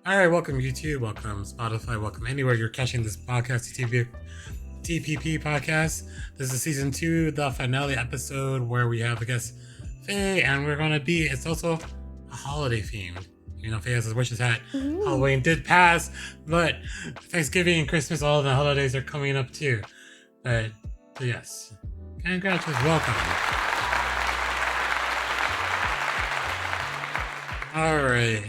All right, welcome YouTube, welcome Spotify, welcome anywhere you're catching this podcast, TPP podcast. This is season 2, the finale episode where we have, I guess, Faye, and it's also a holiday themed. You know, Faye has his wishes hat. Ooh. Halloween did pass, but Thanksgiving and Christmas, all the holidays are coming up too. But yes, congratulations, welcome. All right.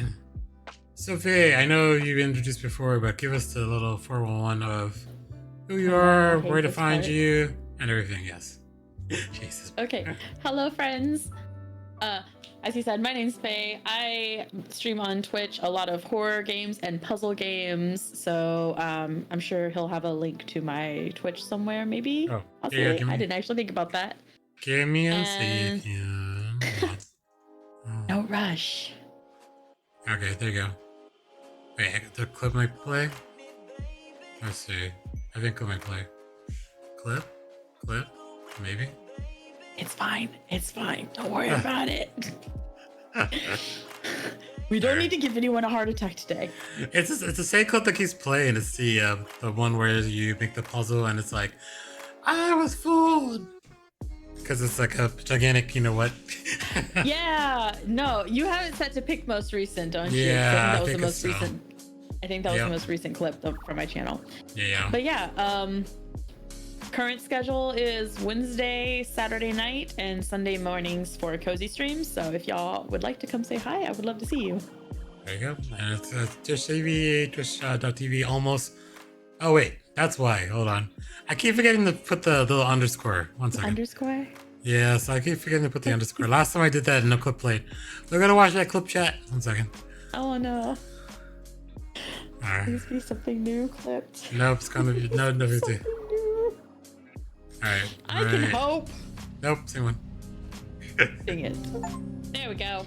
So Faye, I know you've been introduced before, but give us the little 411 of who you are, where to find you, and everything. Yes. Jesus. Okay. Hello, friends. As you said, my name's Faye. I stream on Twitch a lot of horror games and puzzle games. So I'm sure he'll have a link to my Twitch somewhere, maybe. Oh, Possibly. yeah, I didn't actually think about that. Give me a And- second. No rush. Okay, there you go. Wait, the clip might play? Let's see. I think clip might play. Clip? Maybe? It's fine. It's fine. Don't worry about it. We don't need to give anyone a heart attack today. It's the same clip that keeps playing. It's the one where you make the puzzle and it's like, I was fooled. Because it's like a gigantic, you know what? Yeah. No, you have it set to pick most recent, don't you? Yeah, that was I the think most so. recent. I think that was the most recent clip from my channel. Yeah. But yeah, current schedule is Wednesday, Saturday night, and Sunday mornings for cozy streams. So if y'all would like to come say hi, I would love to see you. There you go. And it's Twitch TV, Twitch.tv almost. Oh, wait. That's why. Hold on. I keep forgetting to put the little underscore. One second. Underscore? Yeah, so I keep forgetting to put the underscore. Last time I did that, no clip played. We're going to watch that clip chat. One second. Oh no. All right. Please be something new clipped. Nope, it's going to be. No, no, Something new. All right. I can hope. Nope, same one. Dang it. There we go.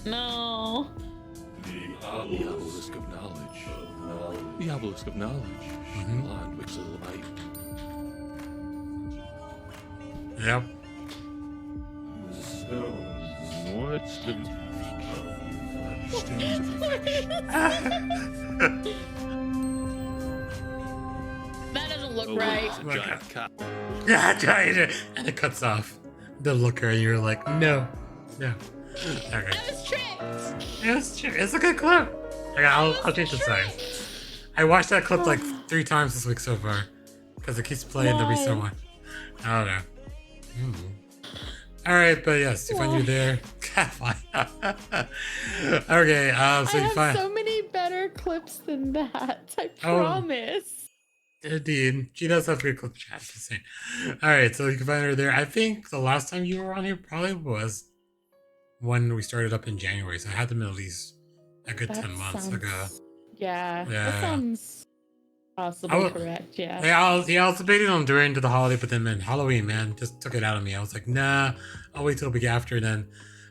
No. The obelisk of knowledge. The obelisk of knowledge. Beyond which little light. Yep. What's the stones of affection? That doesn't look Oh, right. it's a giant cock. Yeah, giant. And it cuts off. The looker, and you're like, no. Okay. I was tricked. It's a good clip. Okay, I'll change the size. I watched that clip like 3 times this week so far. Because it keeps playing the recent one. I don't know. Alright, but yes, you find you there. Fine. Okay, so I you have find. so many better clips than that. I promise. Indeed, she does have good clip chat. Just saying. Alright, so you can find her there. I think the last time you were on here probably was when we started up in January. So I had them at least a good 10 months ago. Yeah, Yeah. that sounds possibly correct. Yeah. I was debating on during to the holiday, but then Halloween, man, just took it out of me. I was like, nah, I'll wait till the week after. And then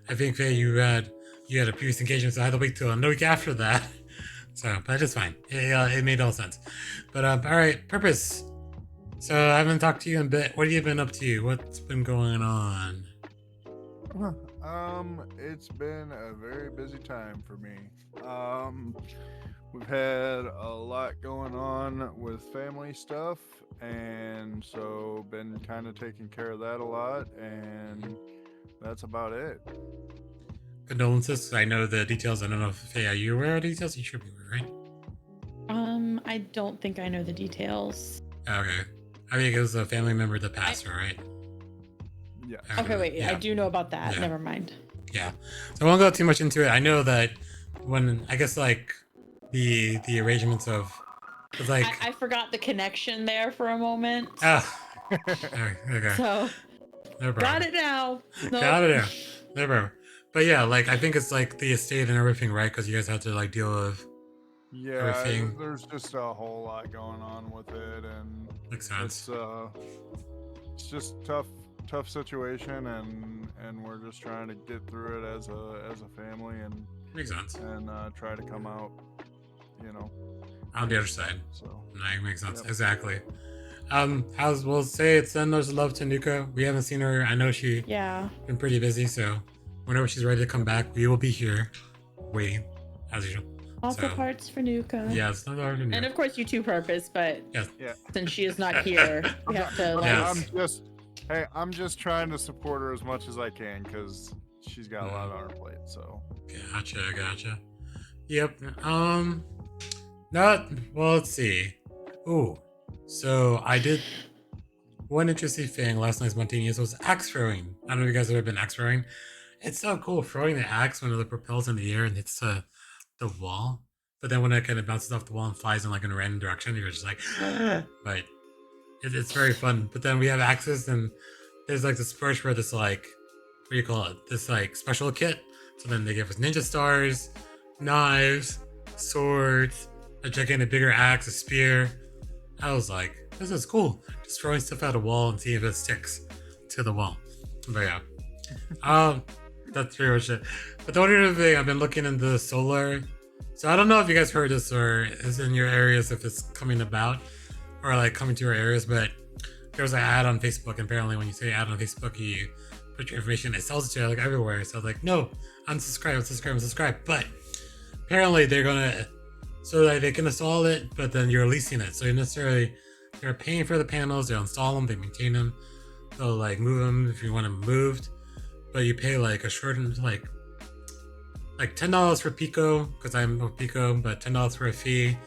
I think Faye, you had a previous engagement, so I had to wait till the week after that. So, but it's fine. It made all sense. But all right, purpose. So I haven't talked to you in a bit. What have you been up to? What's been going on? It's been a very busy time for me. We've had a lot going on with family stuff, and so been kind of taking care of that a lot, and that's about it. Condolences. I know the details. I don't know if Faye, are you aware of the details? You should be aware, right? I don't think I know the details. Okay. I think it was a family member that passed her, right? Yeah. Okay, wait. Yeah. I do know about that. Yeah. Never mind. Yeah. So I won't go too much into it. I know that when I guess like the arrangements of it's like I forgot the connection there for a moment. okay. So No problem. got it now. No. Got it now. No problem. But yeah, like I think it's like the estate and everything, right? Because you guys have to like deal with Yeah, everything. there's just a whole lot going on with it, and Makes sense. it's just tough situation, and we're just trying to get through it as a family, and Makes sense. try to come out, On the other side. So No, it makes sense. Yep. Exactly. We'll say it's send those love to Nuka. We haven't seen her. I know she Yeah. been pretty busy, so whenever she's ready to come back, we will be here waiting as usual. Lots of So, hearts for Nuka. yeah, it's not hard to And do. of course, you two purpose, but Yes. Yeah. since she is not here, we have to like. Yes. I'm just trying to support her as much as I can because she's got a lot on her plate. So Gotcha. Yep. Not well. Let's see. Ooh. So I did one interesting thing last night's spontaneous was axe throwing. I don't know if you guys have ever been axe throwing. It's so cool throwing the axe when it propels in the air and hits the wall. But then when it kind of bounces off the wall and flies in like in a random direction, you're just like, but it's very fun. But then we have axes and there's like this push where this like, what do you call it? This like special kit. So then they give us ninja stars, knives, swords, a gigantic bigger axe, a spear. I was like, this is cool. Just throwing stuff at a wall and see if it sticks to the wall. But yeah. That's pretty much it. But the only other thing, I've been looking into the solar. So I don't know if you guys heard this or is in your areas if it's coming about or like coming to your areas, but there's an ad on Facebook. And apparently when you say ad on Facebook, you put your information, it sells it to you like everywhere. So I was like, no, unsubscribe. But apparently they're gonna, so that they can install it, but then you're leasing it. So you necessarily, they're paying for the panels, they install them, they maintain them, they'll like move them if you want them moved, but you pay like a short, like $10 for Pico, because I'm a Pico, but $10 for a fee.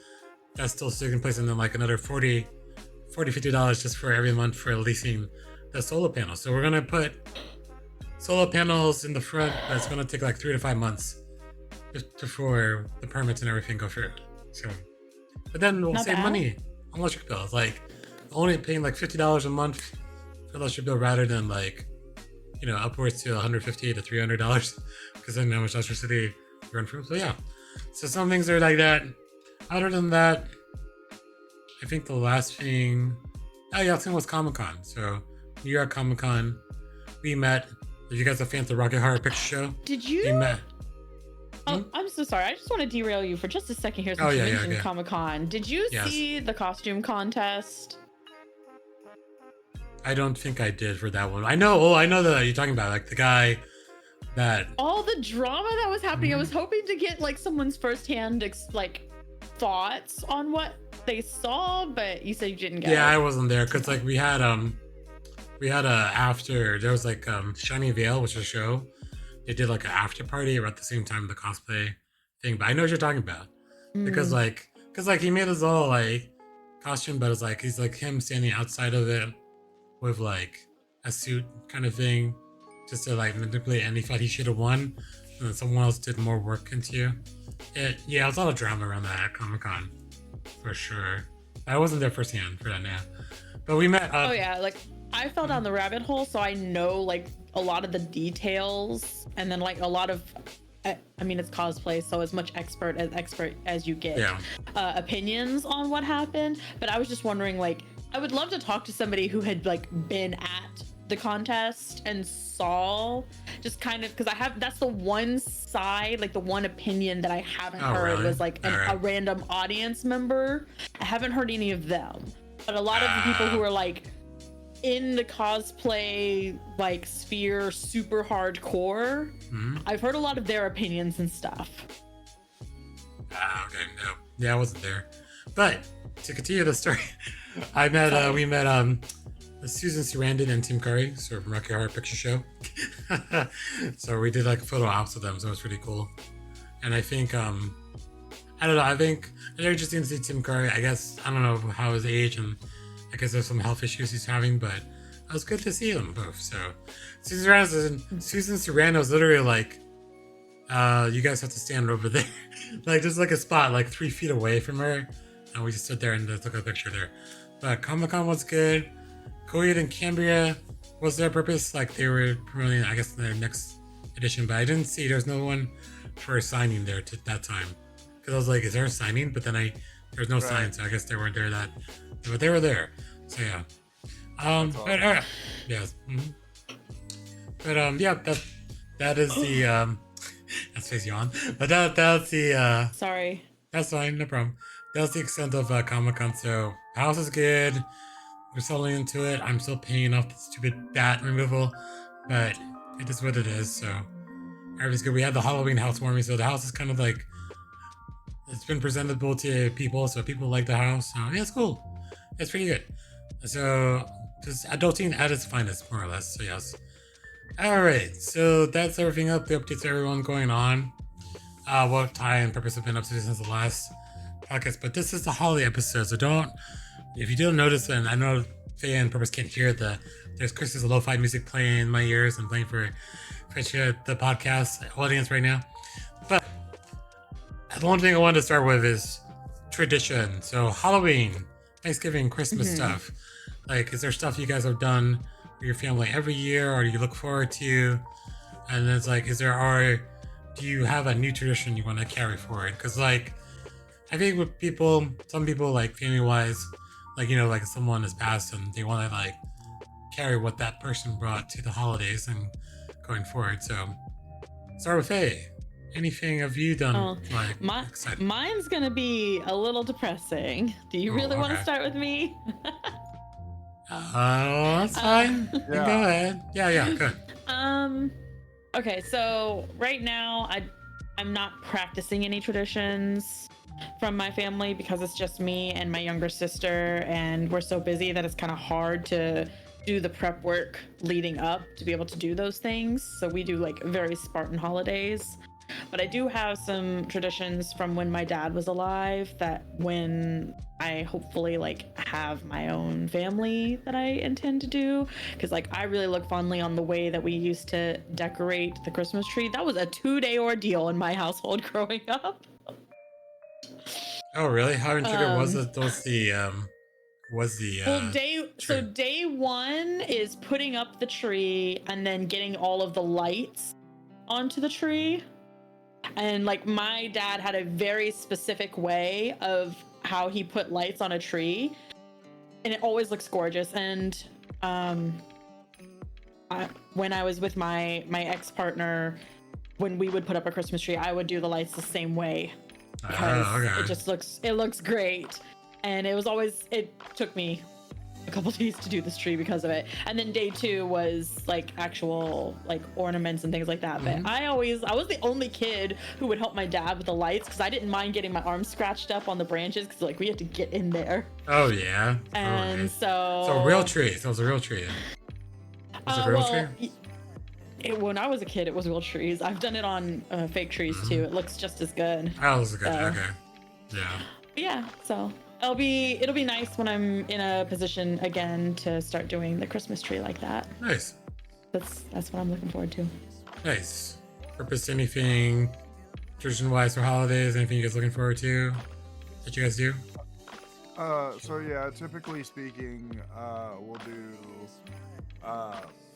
That's still sticking in place, and then like another $50 just for every month for leasing the solar panels. So we're gonna put solar panels in the front, but it's gonna take like 3 to 5 months just before the permits and everything go through. So, but then we'll Not save bad. money on electric bills. Like only paying like $50 a month for electric bill rather than like, you know, upwards to $150 to $300 because then how much electricity you run through. So yeah, so some things are like that. Other than that, I think the last thing, oh yeah, I think was Comic-Con. So New York Comic-Con, we met. If you guys are fans of the Rocket Horror Picture Show, Did we you? met. Oh, I'm so sorry. I just want to derail you for just a second here since Oh, you yeah, yeah, mentioned yeah. Comic-Con. Did you Yes. see the costume contest? I don't think I did for that one. I know that you're talking about like the guy that. All the drama that was happening. I was hoping to get like someone's firsthand thoughts on what they saw, but you said you didn't get Yeah, I it. wasn't there because like we had a after, there was like Shiny Veil, which is a show. They did like an after party around the same time the cosplay thing. But I know what you're talking about because like he made us all like costume, but it's like he's like him standing outside of it with like a suit kind of thing, just to like manipulate. And he thought he should have won, and then someone else did more work into it. Yeah, it was a lot of drama around that at Comic-Con for sure. I wasn't there firsthand for that now, but we met. Oh yeah, like I fell down the rabbit hole, so I know like a lot of the details, and then like a lot of, I mean, it's cosplay, so as much expert as you get, Yeah. Opinions on what happened. But I was just wondering, like, I would love to talk to somebody who had like been at the contest and saw just kind of, because that's the one side, like the one opinion that I haven't heard really? was like a random audience member. I haven't heard any of them, but a lot of the people who are like in the cosplay like sphere super hardcore, I've heard a lot of their opinions and stuff. Okay, no. Yeah, I wasn't there. But to continue the story, we met Susan Sarandon and Tim Curry, so from Rocky Horror Picture Show. So we did like photo ops with them, so it was pretty cool. And I think I don't know, I think it's interesting to see Tim Curry. I guess I don't know how his age, and I guess there's some health issues he's having, but it was good to see them both. So Susan Sarandon was literally like, you guys have to stand over there. Like there's like a spot like 3 feet away from her, and we just stood there and just took a picture there. But Comic-Con was good. Korean and Cambria was their purpose. Like they were promoting, I guess, their next edition, but I didn't see, there's no one for a signing there at that time. Because I was like, is there a signing? But then there's no sign, so I guess they weren't there but they were there. So yeah. But yes. But yeah, that is the that's face yawn. But that's the Sorry. that's fine, no problem. That's the extent of Comic-Con. So house is good. We're settling into it. I'm still paying off the stupid bat removal, but it is what it is. So everything's good. We had the Halloween housewarming, so the house is kind of like It's been presentable to people, so people like the house. So yeah, it's cool. It's pretty good. So just adulting at its finest, more or less. So yes. All right. So that's everything up. The updates everyone going on. What Ty and Purpose have been up to since the last podcast. But this is the holiday episode, so don't. If you don't notice, and I know Faye and Purpose can't hear there's Chris's lo-fi music playing in my ears and playing for the podcast audience right now. But the one thing I wanted to start with is tradition. So Halloween, Thanksgiving, Christmas stuff. Like, is there stuff you guys have done with your family every year, or do you look forward to? And it's like, do you have a new tradition you want to carry forward? Because like, I think with some people like family-wise, like like someone has passed and they want to like carry what that person brought to the holidays and going forward. So, start with Faye. Anything have you done exciting? Mine's gonna be a little depressing. Do you really want to start with me? That's fine. Yeah. Go ahead. Yeah, good. Okay, so right now I'm not practicing any traditions from my family because it's just me and my younger sister, and we're so busy that it's kind of hard to do the prep work leading up to be able to do those things. So we do like very Spartan holidays. But I do have some traditions from when my dad was alive that when I hopefully like have my own family that I intend to do, because like I really look fondly on the way that we used to decorate the Christmas tree. That was a 2-day ordeal in my household growing up. Oh really? How intricate was it? So day one is putting up the tree and then getting all of the lights onto the tree. And like my dad had a very specific way of how he put lights on a tree, and it always looks gorgeous. And when I was with my ex-partner, when we would put up a Christmas tree, I would do the lights the same way because it looks great. And it took me a couple days to do this tree because of it. And then day two was like actual like ornaments and things like that. But I was the only kid who would help my dad with the lights because I didn't mind getting my arms scratched up on the branches because like we had to get in there. Oh yeah. And so a real tree. So it was a real tree. Was it a real tree? When I was a kid, it was real trees. I've done it on fake trees too. It looks just as good. Oh, it was good. Okay. Yeah. Yeah. So it'll be nice when I'm in a position again to start doing the Christmas tree like that. Nice. That's what I'm looking forward to. Nice. Purpose, anything tradition-wise for holidays? Anything you guys looking forward to that you guys do? So yeah, typically speaking, we'll do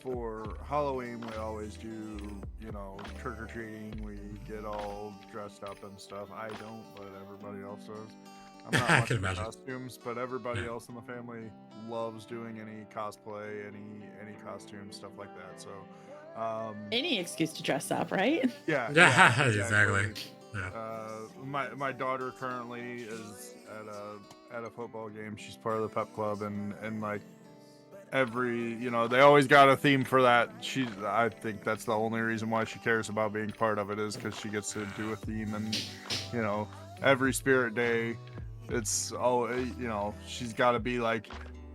for Halloween we always do, trick-or-treating. We get all dressed up and stuff. I don't, but everybody else does. I'm not much into costumes, but everybody else in the family loves doing any cosplay, any costume, stuff like that. So any excuse to dress up, right? Yeah, exactly. Yeah. My daughter currently is at a football game. She's part of the pep club, and like every they always got a theme for that. I think that's the only reason why she cares about being part of it is because she gets to do a theme, and every Spirit Day, it's she's got to be like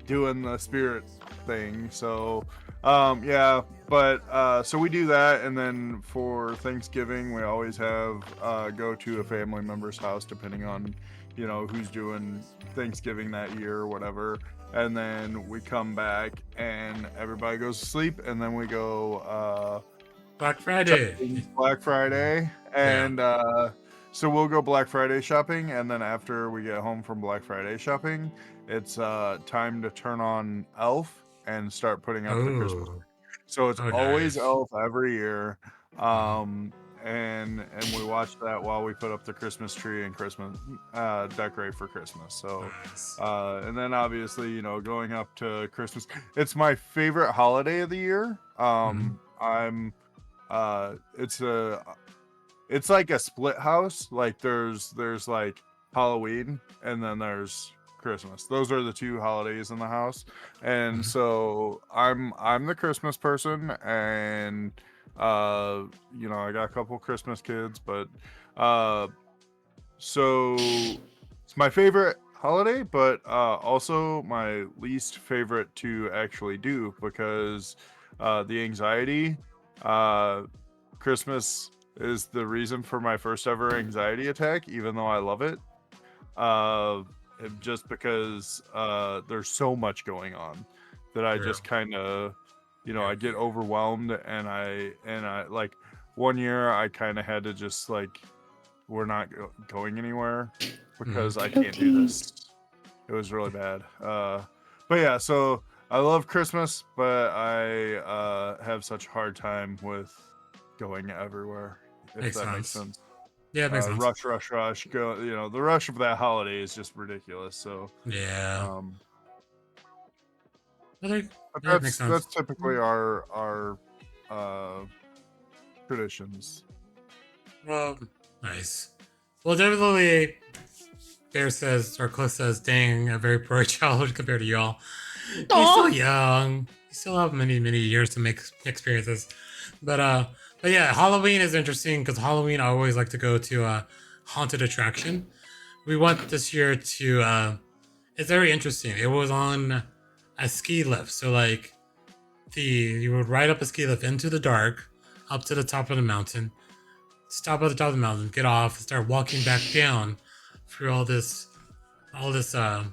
doing the spirit thing. So so we do that, and then for Thanksgiving we always have go to a family member's house depending on who's doing Thanksgiving that year or whatever. And then we come back and everybody goes to sleep, and then we go Black Friday. And so we'll go Black Friday shopping, and then after we get home from Black Friday shopping, it's time to turn on Elf and start putting up the Christmas tree. So it's always nice. Elf every year. And we watch that while we put up the Christmas tree and Christmas decorate for Christmas. So and then obviously going up to Christmas, it's my favorite holiday of the year. It's like a split house. Like there's like Halloween and then there's Christmas. Those are the two holidays in the house. And so I'm the Christmas person, and I got a couple Christmas kids, but So it's my favorite holiday, but also my least favorite to actually do because the anxiety. Christmas is the reason for my first ever anxiety attack, even though I love it. Uh, just because there's so much going on that I True. just kind of, Yeah. I get overwhelmed, and I like one year I kind of had to just like, we're not going anywhere because I can't do this. It was really bad. But yeah, so I love Christmas, but I have such a hard time with going everywhere. If Makes that makes sense. sense. Yeah, it makes sense. Rush. Go. The rush of that holiday is just ridiculous. So, Yeah. um, But but yeah, it makes sense. that's typically our uh traditions. Well, nice. Well, definitely, Bear says, or Cliff says, dang, a very poor childhood compared to y'all. He's Aw. still young. You still have many, many years to make experiences. But yeah, Halloween is interesting because Halloween I always like to go to a haunted attraction. We went this year to, it's very interesting. It was on a ski lift. So, like, you would ride up a ski lift into the dark, up to the top of the mountain, stop at the top of the mountain, get off, and start walking back down through all this, I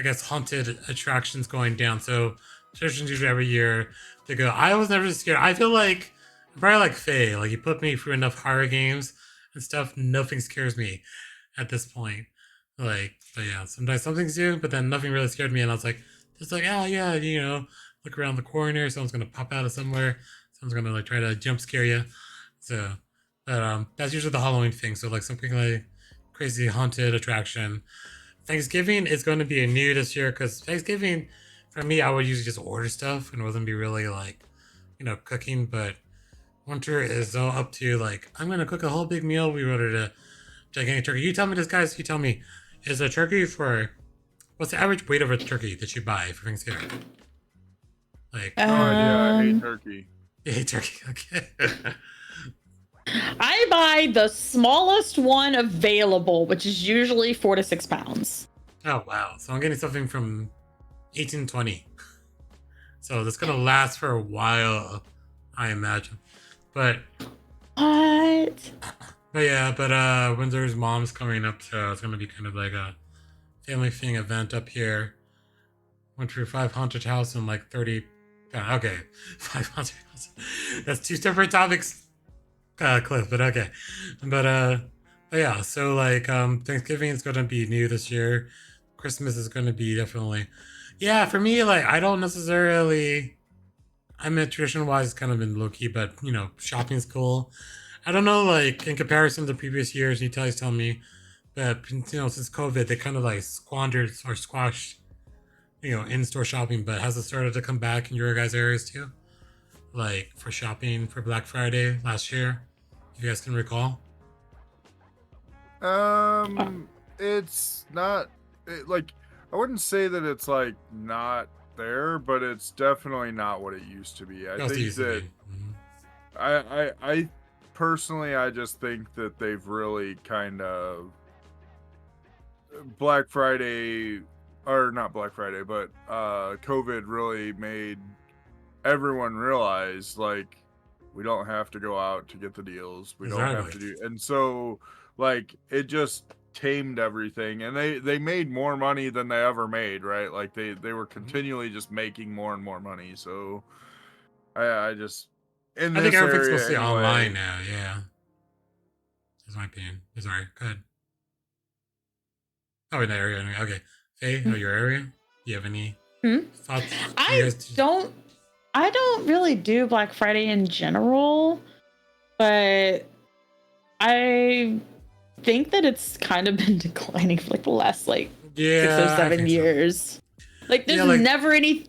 guess, haunted attractions going down. So traditions usually every year they go. I was never scared. I feel like I'm probably like Faye. Like you put me through enough horror games and stuff, nothing scares me at this point. Like, but yeah, sometimes some things do, but then nothing really scared me, and I was like, just like, oh yeah, look around the corner, someone's gonna pop out of somewhere, someone's gonna like try to jump scare you. So, but that's usually the Halloween thing. So like something like crazy haunted attraction. Thanksgiving is going to be a new this year because Thanksgiving, for me, I would usually just order stuff and it wasn't be really like, cooking. But winter is all up to like, I'm going to cook a whole big meal. We ordered a gigantic turkey. You tell me this, guys. You tell me, is a turkey what's the average weight of a turkey that you buy for Thanksgiving? Like, Oh yeah, I hate Um, turkey. you hate turkey. Okay. I buy the smallest one available, which is usually 4 to 6 pounds. Oh, wow. So I'm getting something from 1820. So that's going to last for a while, I imagine. But What? Windsor's mom's coming up, so it's gonna be kind of like a family thing event up here. Went through 5 haunted house and like 30. Okay, 5 haunted house. That's 2 separate topics, Cliff. But okay, but yeah. So like Thanksgiving is gonna be new this year. Christmas is gonna be definitely, yeah. For me, like I don't necessarily. I mean, tradition wise, it's kind of been low key, but shopping's cool. I don't know, like in comparison to previous years, you guys tell me, but since COVID, they kind of like squandered or squashed, in-store shopping. But has it started to come back in your guys' areas too? Like for shopping for Black Friday last year, if you guys can recall. It's not like, I wouldn't say that it's like not there, but it's definitely not what it used to be. I What else think used to that be? Mhm. I personally, I just think that they've really kind of Black Friday, or not Black Friday, but COVID really made everyone realize like we don't have to go out to get the deals. We don't have to Exactly. do, and so like it just tamed everything, and they made more money than they ever made, right? Like they were continually just making more and more money. So I just, in I think this everything's area mostly anyway. online now. Yeah, that's my opinion. Sorry, go ahead. Oh, in that area. Anyway. Okay, Faye, your area. Do you have any Hmm? thoughts? You I guys? don't I don't really do Black Friday in general, but I think that it's kind of been declining for like the last like 6 or Yeah, I 7 think so. years. Like Yeah, like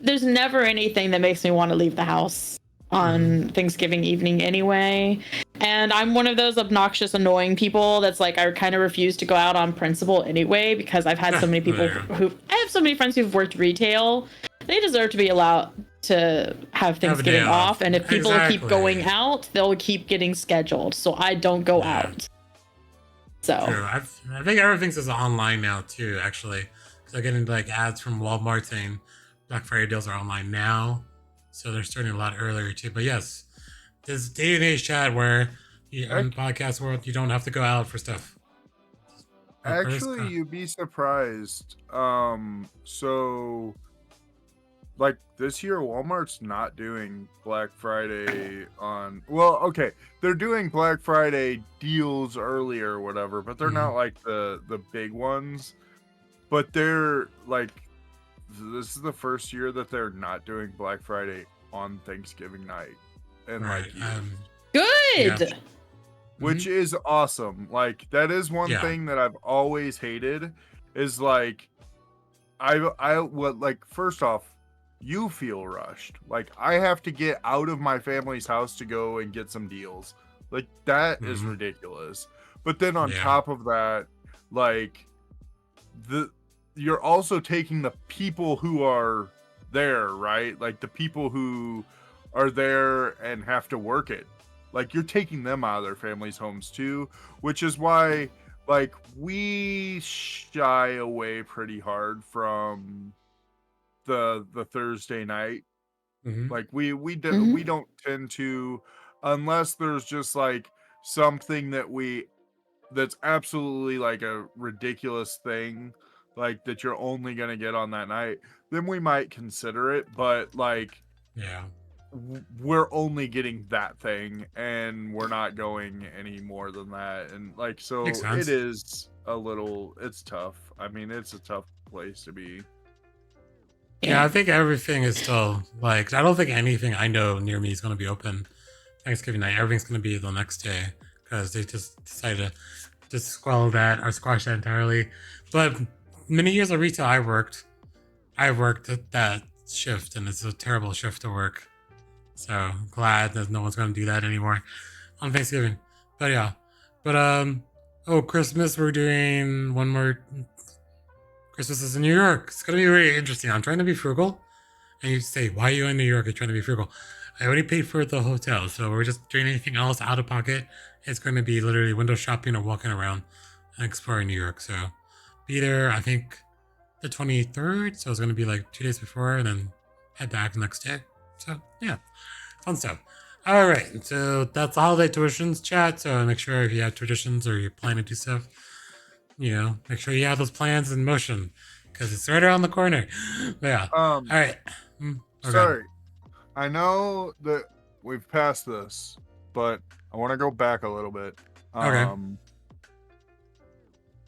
there's never anything that makes me want to leave the house on Thanksgiving evening anyway. And I'm one of those obnoxious, annoying people that's like I kind of refuse to go out on principle anyway because I've had so many people there. who I have so many friends who've worked retail. They deserve to be allowed to have Have a day Thanksgiving off. And if people keep Exactly. going out, they'll keep getting scheduled. So I don't go Yeah. out. So True. I think everything's is online now too. Actually, because I'm getting like ads from Walmart saying Black Friday deals are online now, so they're starting a lot earlier too. But yes, this day and age chat where you, on podcast world you don't have to go out for stuff. Actually, you'd be surprised. So like this year, Walmart's not doing Black Friday on. Well, okay, they're doing Black Friday deals earlier or whatever, but they're not like the big ones. But they're like, this is the first year that they're not doing Black Friday on Thanksgiving night, and Right. like years. good. Yeah. Which is awesome. Like that is one Yeah. thing that I've always hated is like I would like first off, you feel rushed. Like I have to get out of my family's house to go and get some deals. Like that is ridiculous. But then on top of that, like you're also taking the people who are there, right? Like the people who are there and have to work it. Like you're taking them out of their families' homes too, which is why like we shy away pretty hard from the Thursday night. Like we don't tend to, unless there's just like something that's absolutely like a ridiculous thing, like that you're only gonna get on that night, then we might consider it. But like we're only getting that thing and we're not going any more than that, and like so it is it's tough. I mean, it's a tough place to be. Yeah, I think everything is still like I don't think anything I know near me is going to be open Thanksgiving night. Everything's going to be the next day because they just decided to just squash that entirely. But many years of retail I worked at that shift, and it's a terrible shift to work. So I'm glad that no one's going to do that anymore on Thanksgiving. But yeah, oh, Christmas we're doing one more. Christmas is in New York. It's gonna be very interesting. I'm trying to be frugal, and you say, "Why are you in New York? You're trying to be frugal." I already paid for the hotel, so we're just doing anything else out of pocket. It's going to be literally window shopping or walking around and exploring New York. So be there. I think the 23rd. So it's going to be like 2 days before, and then head back the next day. So yeah, fun stuff. All right, so that's the holiday traditions chat. So make sure if you have traditions or you're planning to do stuff, make sure you have those plans in motion because it's right around the corner. But yeah. All right. Sorry, I know that we've passed this, but I want to go back a little bit. Okay.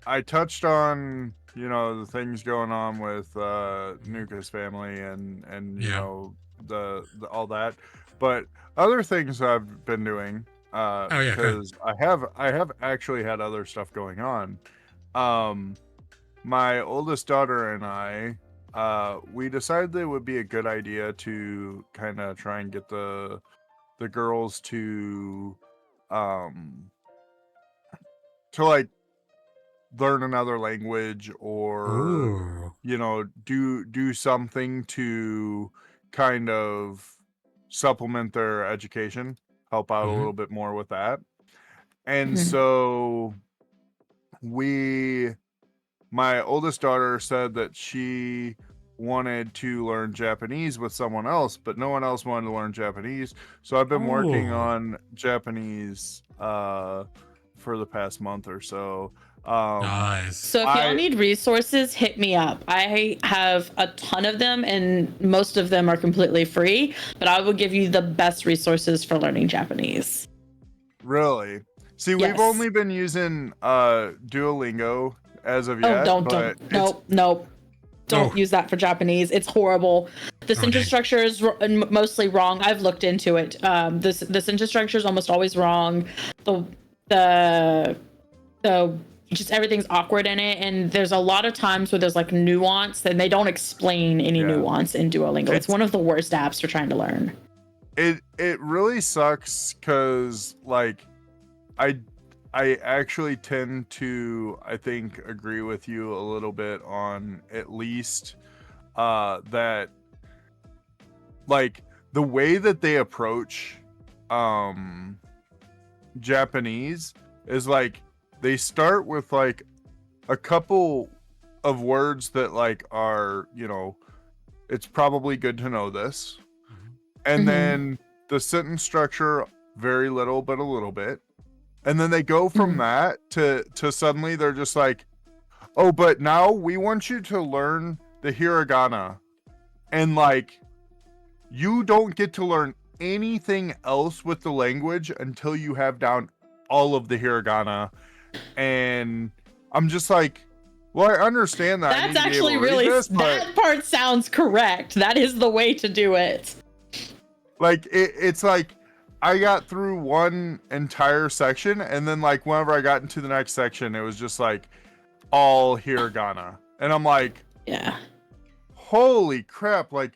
I touched on the things going on with Nuka's family and you know the all that, but other things I've been doing because I have actually had other stuff going on. My oldest daughter and I we decided that it would be a good idea to kind of try and get the girls to like learn another language or do something to kind of supplement their education, help out a little bit more with that. And so my oldest daughter said that she wanted to learn Japanese with someone else, but no one else wanted to learn Japanese. So I've been working on Japanese for the past month or so. Nice. So if y'all need resources, hit me up. I have a ton of them, and most of them are completely free, but I will give you the best resources for learning Japanese. Really? See, we've only been using Duolingo as of yet. Nope. Don't use that for Japanese. It's horrible. The sentence structure is mostly wrong. I've looked into it. The sentence structure is almost always wrong. The just everything's awkward in it, and there's a lot of times where there's like nuance, and they don't explain any nuance in Duolingo. It's one of the worst apps for trying to learn. It really sucks because like I actually tend to, I think, agree with you a little bit on at least that like the way that they approach Japanese is like they start with like a couple of words that like are, you know, it's probably good to know this. And then the sentence structure, very little, but a little bit. And then they go from that to suddenly they're just like, oh, but now we want you to learn the hiragana. And like, you don't get to learn anything else with the language until you have down all of the hiragana. And I'm just like, well, I understand that. That's actually really, that part sounds correct. That is the way to do it. Like, it's like, I got through one entire section, and then like whenever I got into the next section, it was just like all hiragana. And I'm like, yeah, holy crap, like,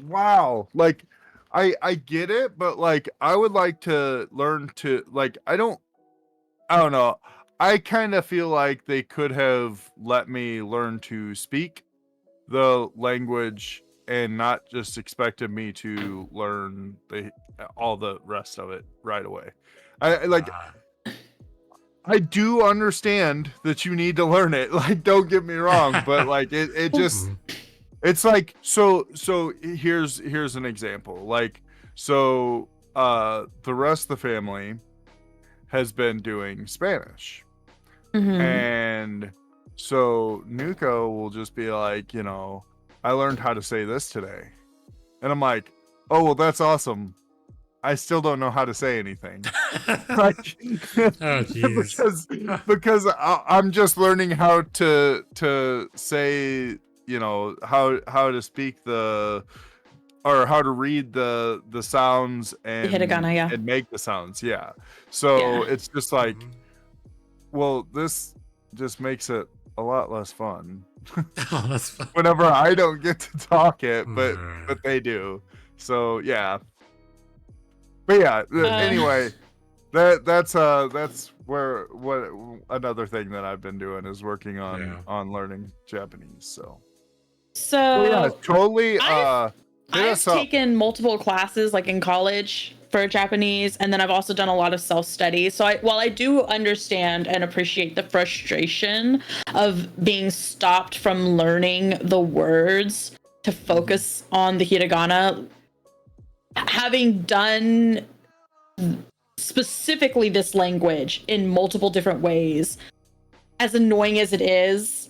wow. Like, I get it, but like, I would like to learn to, like, I don't know. I kind of feel like they could have let me learn to speak the language and not just expected me to learn all the rest of it right away. I do understand that you need to learn it. Like, don't get me wrong, but like it just, it's like, so here's an example. Like, so the rest of the family has been doing Spanish. And so Nuko will just be like, you know, I learned how to say this today. And I'm like, oh, well, that's awesome. I still don't know how to say anything. Like, because I'm just learning how to say, you know, how to speak or how to read the sounds and the hiragana, yeah, and make the sounds. Yeah. So it's just like, well, this just makes it a lot less fun. Oh, that's fun. Whenever I don't get to talk it, but they do. So yeah. But yeah, anyway, that's where what another thing that I've been doing is working on learning Japanese. So yeah, totally. I've taken multiple classes like in college for Japanese, and then I've also done a lot of self-study. So while I do understand and appreciate the frustration of being stopped from learning the words to focus on the hiragana, having done specifically this language in multiple different ways, as annoying as it is,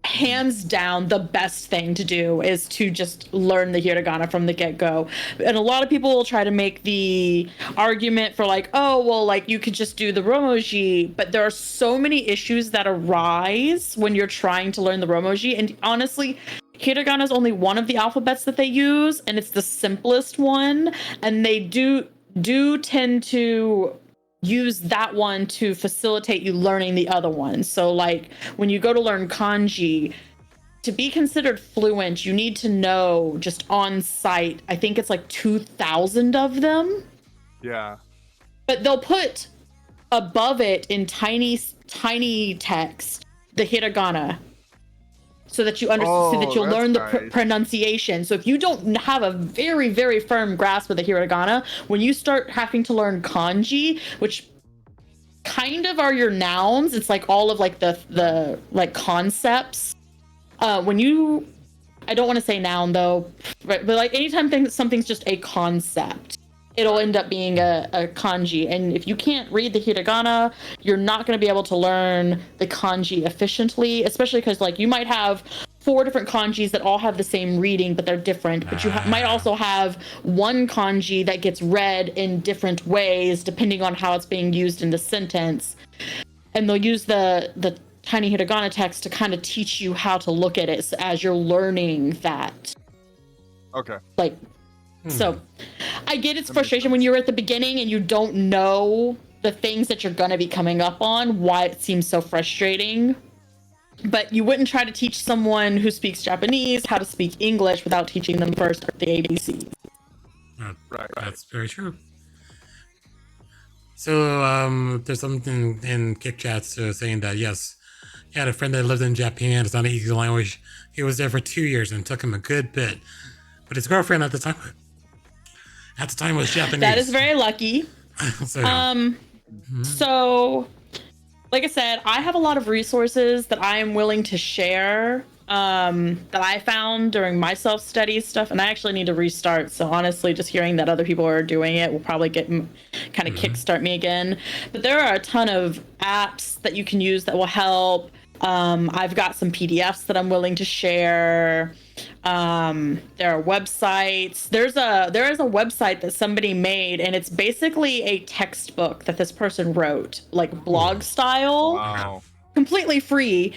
hands down, the best thing to do is to just learn the hiragana from the get-go. And a lot of people will try to make the argument for like, oh, well, like you could just do the romoji, but there are so many issues that arise when you're trying to learn the romoji. And honestly, hiragana is only one of the alphabets that they use, and it's the simplest one. And they do tend to use that one to facilitate you learning the other one. So like when you go to learn kanji, to be considered fluent, you need to know just on site, I think it's like 2,000 of them. Yeah. But they'll put above it in tiny text the hiragana, so that you understand, so that you'll learn the pronunciation. So if you don't have a very, very firm grasp of the hiragana, when you start having to learn kanji, which kind of are your nouns, it's like all of like the like concepts. I don't want to say noun though, but like anytime something's just a concept, it'll end up being a kanji. And if you can't read the hiragana, you're not going to be able to learn the kanji efficiently, especially because like you might have 4 different kanjis that all have the same reading, but they're different. But you might also have one kanji that gets read in different ways depending on how it's being used in the sentence. And they'll use the tiny hiragana text to kind of teach you how to look at it as you're learning that. Okay. Like, so I get its frustration when you're at the beginning and you don't know the things that you're going to be coming up on, why it seems so frustrating. But you wouldn't try to teach someone who speaks Japanese how to speak English without teaching them first the ABCs. Right. That's very true. So there's something in Kick Chats saying that, yes, he had a friend that lived in Japan. It's not an easy language. He was there for 2 years and it took him a good bit. But his girlfriend at the time was Japanese. That is very lucky. So, yeah. So like I said, I have a lot of resources that I am willing to share, that I found during my self-study stuff, and I actually need to restart. So honestly, just hearing that other people are doing it will probably get kind of kickstart me again. But there are a ton of apps that you can use that will help. I've got some PDFs that I'm willing to share. There are websites. There is a website that somebody made, and it's basically a textbook that this person wrote, like blog style, Wow. completely free.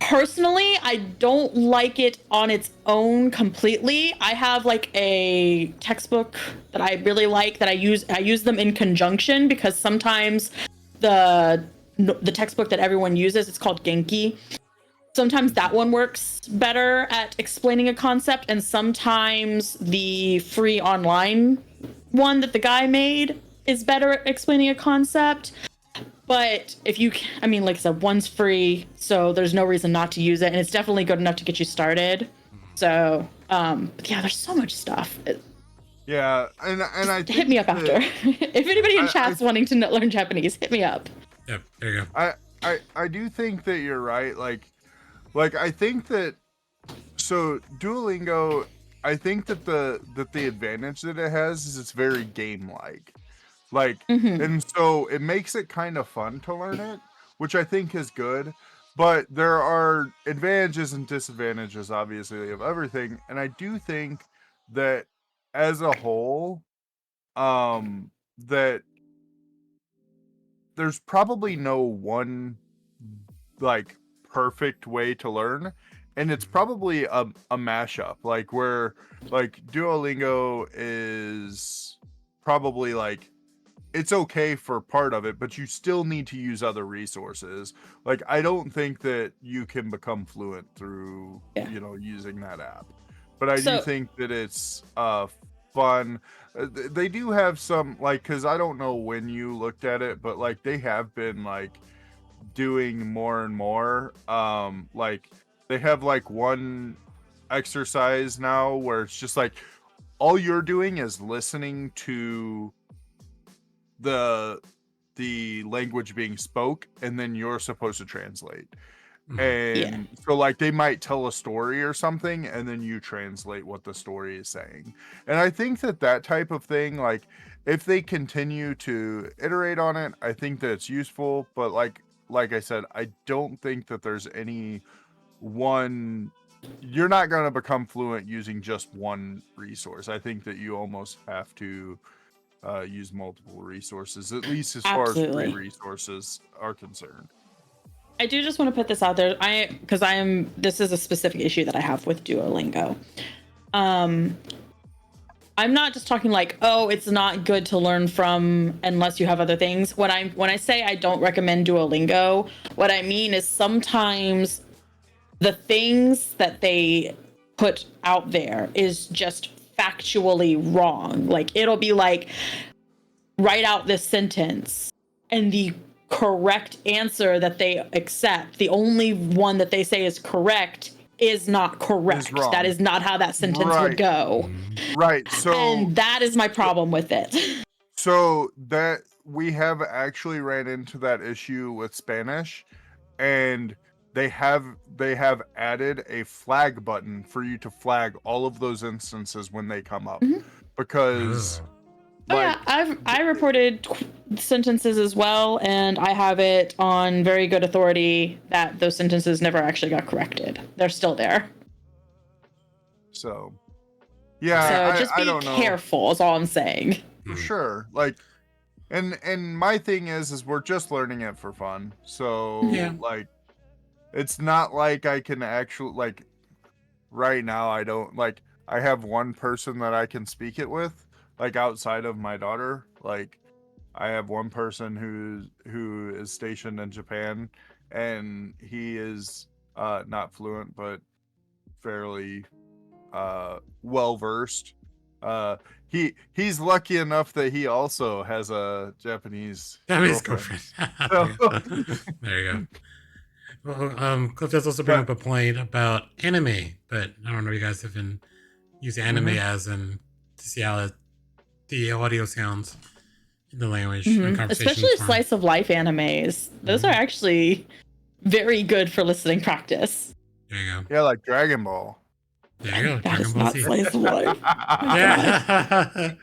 Personally, I don't like it on its own completely. I have like a textbook that I really like that I use them in conjunction, because sometimes the textbook that everyone uses, it's called Genki. Sometimes that one works better at explaining a concept, and sometimes the free online one that the guy made is better at explaining a concept. But if you, I mean, like I said, one's free, so there's no reason not to use it, and it's definitely good enough to get you started. So, but yeah, there's so much stuff. Yeah, and I think Hit me up after. If anybody in chat's wanting to learn Japanese, hit me up. Yep, there you go. I do think that you're right. Like I think that, so Duolingo, I think that the advantage that it has is it's very game like, and so it makes it kind of fun to learn it, which I think is good. But there are advantages and disadvantages, obviously, of everything, and I do think that as a whole, that there's probably no one like perfect way to learn, and it's probably a mashup, like where like Duolingo is probably like, it's okay for part of it, but you still need to use other resources. Like, I don't think that you can become fluent through using that app, but I do think that it's fun. They do have some, like, because I don't know when you looked at it, but like they have been like doing more and more, like they have like one exercise now where it's just like all you're doing is listening to the language being spoke, and then you're supposed to translate. And so like they might tell a story or something, and then you translate what the story is saying. And I think that type of thing, like if they continue to iterate on it, I think that it's useful. But like I said, I don't think that there's any one, you're not going to become fluent using just one resource. I think that you almost have to use multiple resources, at least as far as free resources are concerned. I do just want to put this out there. This is a specific issue that I have with Duolingo. I'm not just talking like, oh, it's not good to learn from unless you have other things. When I say I don't recommend Duolingo, what I mean is sometimes the things that they put out there is just factually wrong. Like it'll be like, write out this sentence, and the correct answer that they accept, the only one that they say is correct, is not correct. That is not how that sentence would go. Right. So, and that is my problem with it. So that we have actually ran into that issue with Spanish, and they have added a flag button for you to flag all of those instances when they come up, because I reported sentences as well, and I have it on very good authority that those sentences never actually got corrected. They're still there. So yeah, so just be careful is all I'm saying. For sure. Like, and my thing is we're just learning it for fun. So like, it's not like I can actually, like, right now I don't, like, I have one person that I can speak it with, like outside of my daughter. Like I have one person who is stationed in Japan, and he is not fluent but fairly well versed. He's lucky enough that he also has a Japanese girlfriend. There you go. Well, Cliff does also bring up a point about anime, but I don't know if you guys have been using anime as in to see how the audio sounds the language and conversation Especially form. slice of life animes. Those are actually very good for listening practice. There you go. Yeah, like Dragon Ball. There you go. That Dragon is Ball not Z. slice of life. Yeah.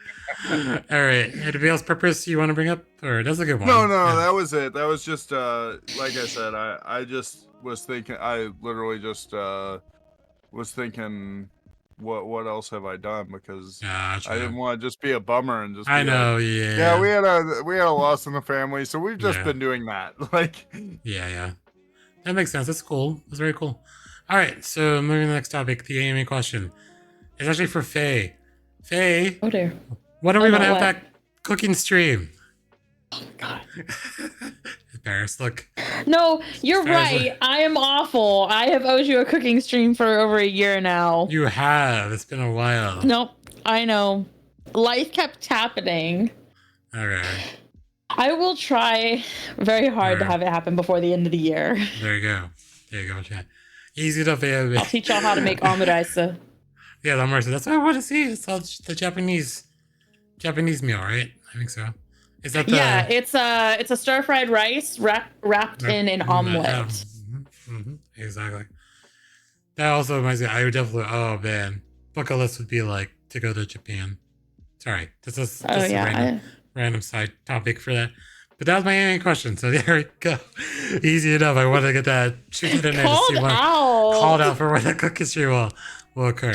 All right. Anybody else purpose you want to bring up? Or that's a good one. No, Yeah. that was it. That was just like I said, I just was thinking, I literally just was thinking what else have I done, because Gotcha. I didn't want to just be a bummer and just I be know, like, yeah. we had a loss in the family, so we've just been doing that. Like, Yeah. That makes sense. That's cool. That's very cool. All right, so moving to the next topic, the AMA question. It's actually for Faye. Faye, Oh dear. when are we Oh, going to no, have what? that cooking stream? Oh God. Paris, look. No, you're Fair as right. I am awful. I have owed you a cooking stream for over a year now. You have. It's been a while. Nope. I know. Life kept happening. Okay. I will try very hard to Alright. have it happen before the end of the year. There you go, chat. Easy enough, AMA. I'll teach y'all how to make omelette. Yeah, the Marcy. That's what I want to see. It's all the Japanese meal, right? I think so. Is that the Yeah, it's a stir fried rice wrapped in an omelet. Exactly. That also reminds me. I would definitely. Oh man, bucket list would be like to go to Japan. Sorry, this is Oh a yeah. random side topic for that. But that was my main question. So there we go. Easy enough. I want to get that shoot it in there to see what called out for where the cookie stream will occur.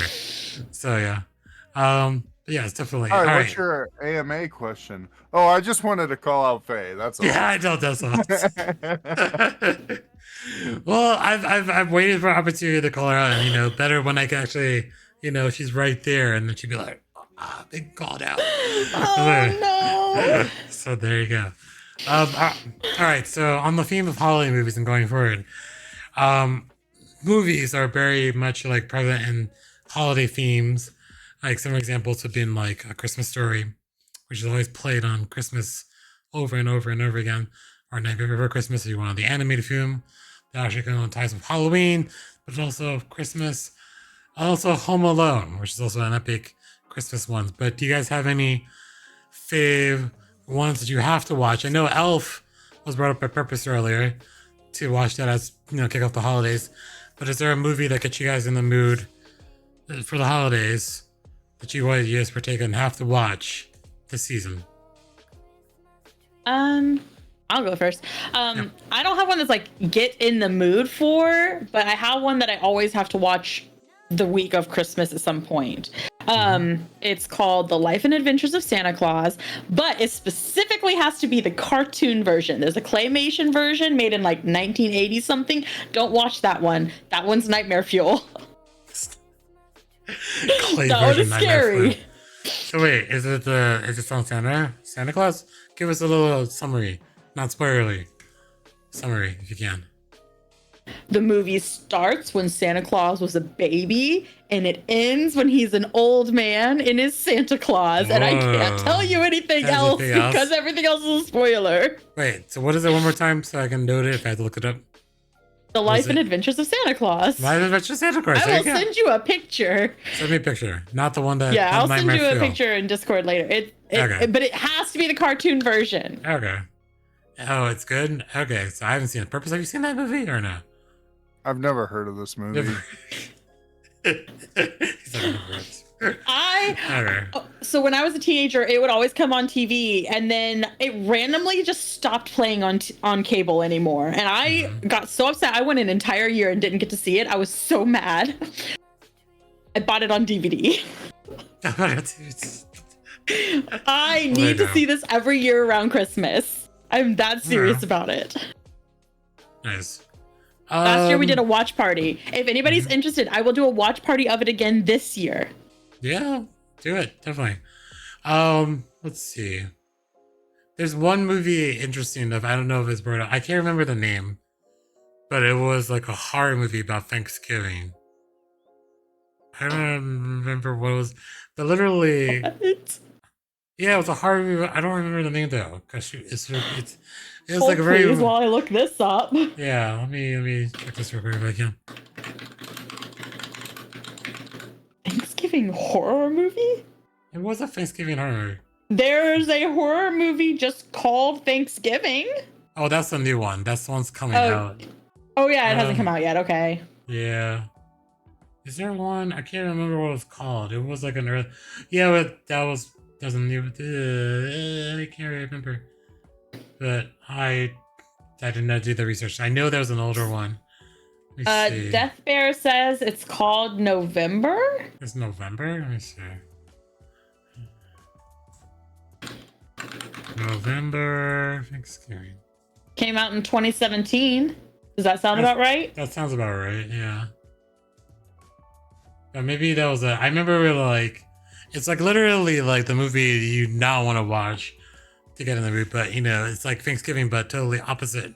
So yeah. But yeah, it's definitely all right, what's your AMA question? Oh, I just wanted to call out Faye. That's all. Yeah, I know that's all. Well, I've waited for an opportunity to call her out, and better when I can actually, she's right there, and then she'd be like, been called out. Oh no. So there you go. All right. So on the theme of holiday movies and going forward, movies are very much like prevalent in holiday themes. Like some examples have been like A Christmas Story, which is always played on Christmas over and over and over again, or Nightmare Before Christmas if you want the animated film. That actually kind of ties with Halloween, but also Christmas. Also Home Alone, which is also an epic Christmas one. But do you guys have any fave ones that you have to watch? I know Elf was brought up by purpose earlier to watch that as kick off the holidays. But is there a movie that gets you guys in the mood for the holidays that you guys partake and have to watch this season? I'll go first. I don't have one that's like get in the mood for, but I have one that I always have to watch the week of Christmas at some point. It's called The Life and Adventures of Santa Claus, but it specifically has to be the cartoon version. There's a claymation version made in like 1980 something. Don't watch that one. That one's nightmare fuel. That one is scary. So wait, is it on Santa Claus? Give us a little summary, not spoilerly. Summary, if you can. The movie starts when Santa Claus was a baby, and it ends when he's an old man and is Santa Claus. And I can't tell you anything else because everything else is a spoiler. Wait, so what is it one more time so I can note it if I have to look it up? The Life and Adventures of Santa Claus. Life and Adventures of Santa Claus. I will send you a picture. Send me a picture, not the one that. Yeah, I'll send you a picture in Discord later. But it has to be the cartoon version. Okay. Oh, it's good. Okay, so I haven't seen it. Purpose, have you seen that movie or no? I've never heard of this movie. So when I was a teenager, it would always come on TV, and then it randomly just stopped playing on cable anymore. And I got so upset. I went an entire year and didn't get to see it. I was so mad. I bought it on DVD. I need to see this every year around Christmas. I'm that serious about it. Nice. Last year we did a watch party. If anybody's interested, I will do a watch party of it again this year. Yeah, do it. Definitely. Let's see. There's one movie interesting enough. I don't know if it's brought up. I can't remember the name, but it was like a horror movie about Thanksgiving. I don't remember what it was, but literally, yeah, it was a horror movie. I don't remember the name though, because it was like a very. Please, while I look this up. Yeah, let me check this real quick if I can. Thanksgiving horror movie? It was a Thanksgiving horror movie. There's a horror movie just called Thanksgiving. Oh, that's the new one. That's the one's coming Oh. out. Oh yeah, it hasn't come out yet. Okay. Yeah. Is there one? I can't remember what it was called. It was like an earth. Yeah, but that was doesn't even. I can't remember. But I did not do the research. I know there was an older one. Let me see. Death Bear says it's called November. It's November. Let me see. November Thanksgiving. Came out in 2017. Does that sound about right? That sounds about right. Yeah. But maybe that was I remember like, it's like literally like the movie you not want to watch to get in the mood, but it's like Thanksgiving, but totally opposite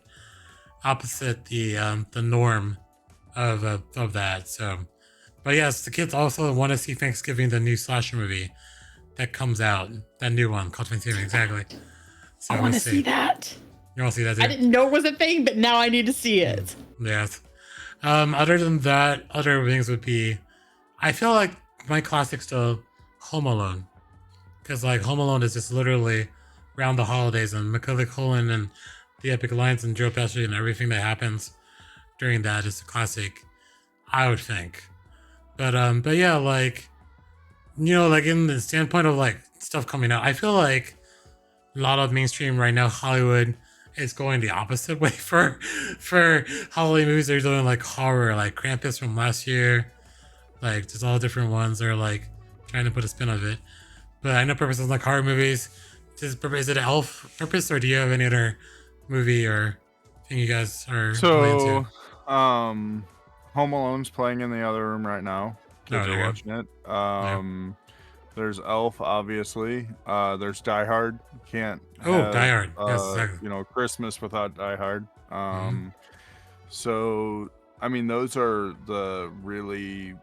the norm of that. So, but yes, the kids also want to see Thanksgiving, the new slasher movie that comes out, that new one called Thanksgiving, exactly. So I want to see that. You want to see that too? I didn't know it was a thing, but now I need to see it. Yes. Other than that, other things would be, I feel like my classic still Home Alone, because like Home Alone is just literally around the holidays, and Macaulay Culkin and the epic lines and Joe Pesci and everything that happens during that is a classic, I would think. But yeah, like, like in the standpoint of like stuff coming out, I feel like a lot of mainstream right now, Hollywood is going the opposite way for Halloween movies. They're doing like horror, like Krampus from last year, like just all different ones. They're like trying to put a spin on it. But I know Purpose is like horror movies. Is it Elf Purpose, or do you have any other movie or thing you guys are really into? Home Alone's playing in the other room right now. Kids are yeah. watching it. There's Elf, obviously. There's Die Hard. Can't have, Die Hard. Yes, exactly. Christmas without Die Hard. So I mean, those are the really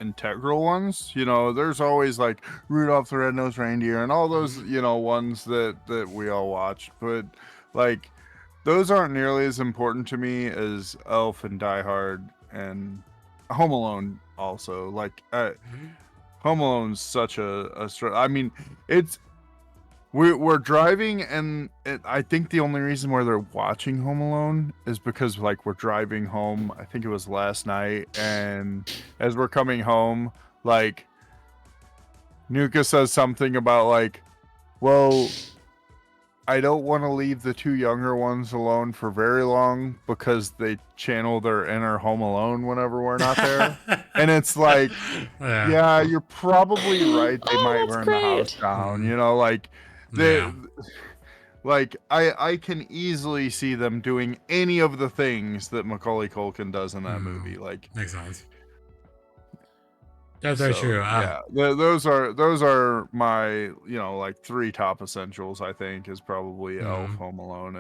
integral ones. There's always like Rudolph the Red-Nosed Reindeer and all those ones that we all watch, but like those aren't nearly as important to me as Elf and Die Hard and Home Alone. Also, like Home Alone's such I mean, we're driving, and I think the only reason why they're watching Home Alone is because like we're driving home. I think it was last night, and as we're coming home, like Nuka says something about like, well, I don't want to leave the two younger ones alone for very long because they channel their inner Home Alone whenever we're not there. And it's like, yeah, you're probably right. They might burn the house down, like like I can easily see them doing any of the things that Macaulay Culkin does in that movie. Like, makes sense. That's very true. Yeah, those are my like three top essentials. I think is probably Elf, Home Alone,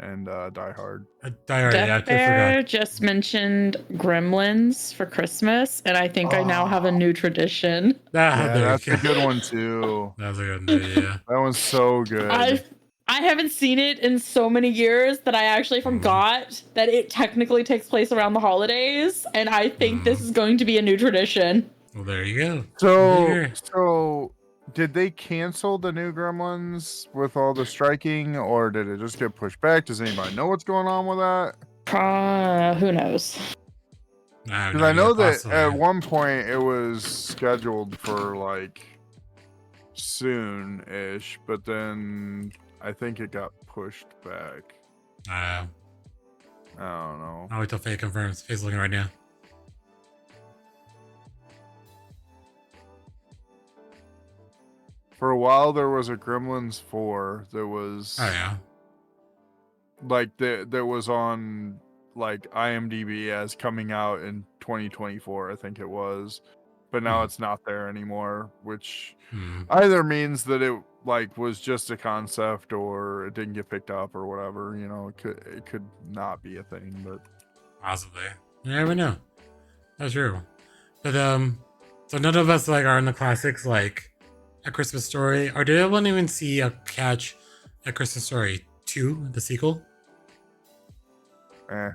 and Die Hard. Die Hard. Death Bear just mentioned Gremlins for Christmas, and I think I now have a new tradition. That's a good one too. That's a good one. Yeah, that one's so good. I haven't seen it in so many years that I actually forgot that it technically takes place around the holidays, and I think this is going to be a new tradition. Well, there you go. So did they cancel the new Gremlins with all the striking, or did it just get pushed back? Does anybody know what's going on with that? Who knows? Because I know that at one point it was scheduled for like soon-ish, but then I think it got pushed back. I don't know. I'll wait till Faye confirms. Faye's looking right now. For a while, there was a Gremlins 4 that was... Oh, yeah. Like, that was on, like, IMDb as coming out in 2024, I think it was. But now it's not there anymore, which either means that it, like, was just a concept or it didn't get picked up or whatever. It could not be a thing, but... Possibly. You never know. That's true. But, so none of us, like, are in the classics, like... A Christmas Story, or did anyone even see catch A Christmas Story 2, the sequel? Nah.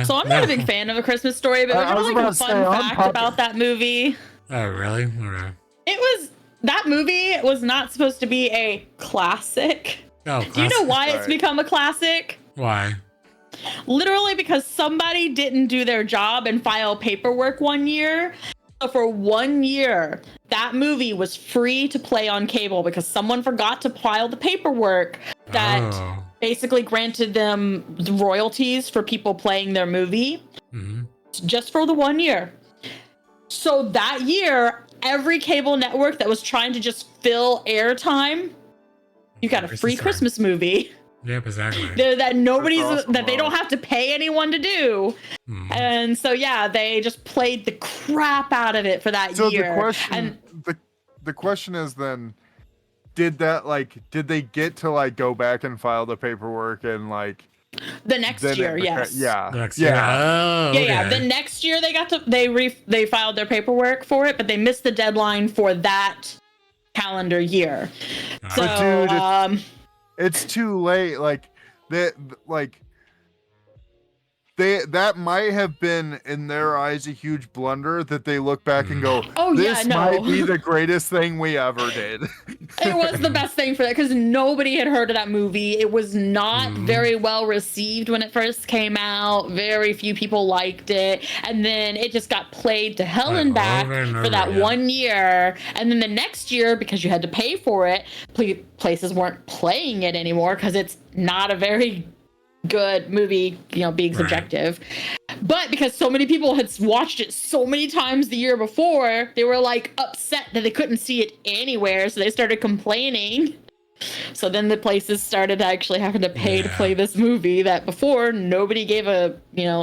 So I'm not a big fan of A Christmas Story, but there's like a fun fact about that movie. Oh, really? Okay. It that movie was not supposed to be a classic. Oh, Do you know classic. why it's Right. become a classic? Why? Literally because somebody didn't do their job and file paperwork one year. So for 1 year, that movie was free to play on cable because someone forgot to file the paperwork that Oh. basically granted them the royalties for people playing their movie Hmm. just for the 1 year. So that year, every cable network that was trying to just fill airtime, you got a free time. Christmas movie Yep, exactly. that nobody's awesome, that they though. don't have to pay anyone to do. Mhm. And so yeah, they just played the crap out of it for that So year. the question is then, did they get to like go back and file the paperwork and like The next then year, yes. yeah, Next year. yeah. Oh, Yeah, okay. yeah. The next year they got to they filed their paperwork for it, but they missed the deadline for that calendar year. Ah. So But dude, it's too late. Like that might have been in their eyes a huge blunder that they look back and go, Oh, yeah, this no. might be the greatest thing we ever did. it was the best thing for that because nobody had heard of that movie. It was not very well received when it first came out. Very few people liked it. And then it just got played to hell Like, and back over and for over that again. 1 year. And then the next year, because you had to pay for it, places weren't playing it anymore because it's not a very good movie, being Right. subjective. But because so many people had watched it so many times the year before, they were like upset that they couldn't see it anywhere, so they started complaining. So then the places started actually having to pay to Yeah. play this movie that before nobody gave a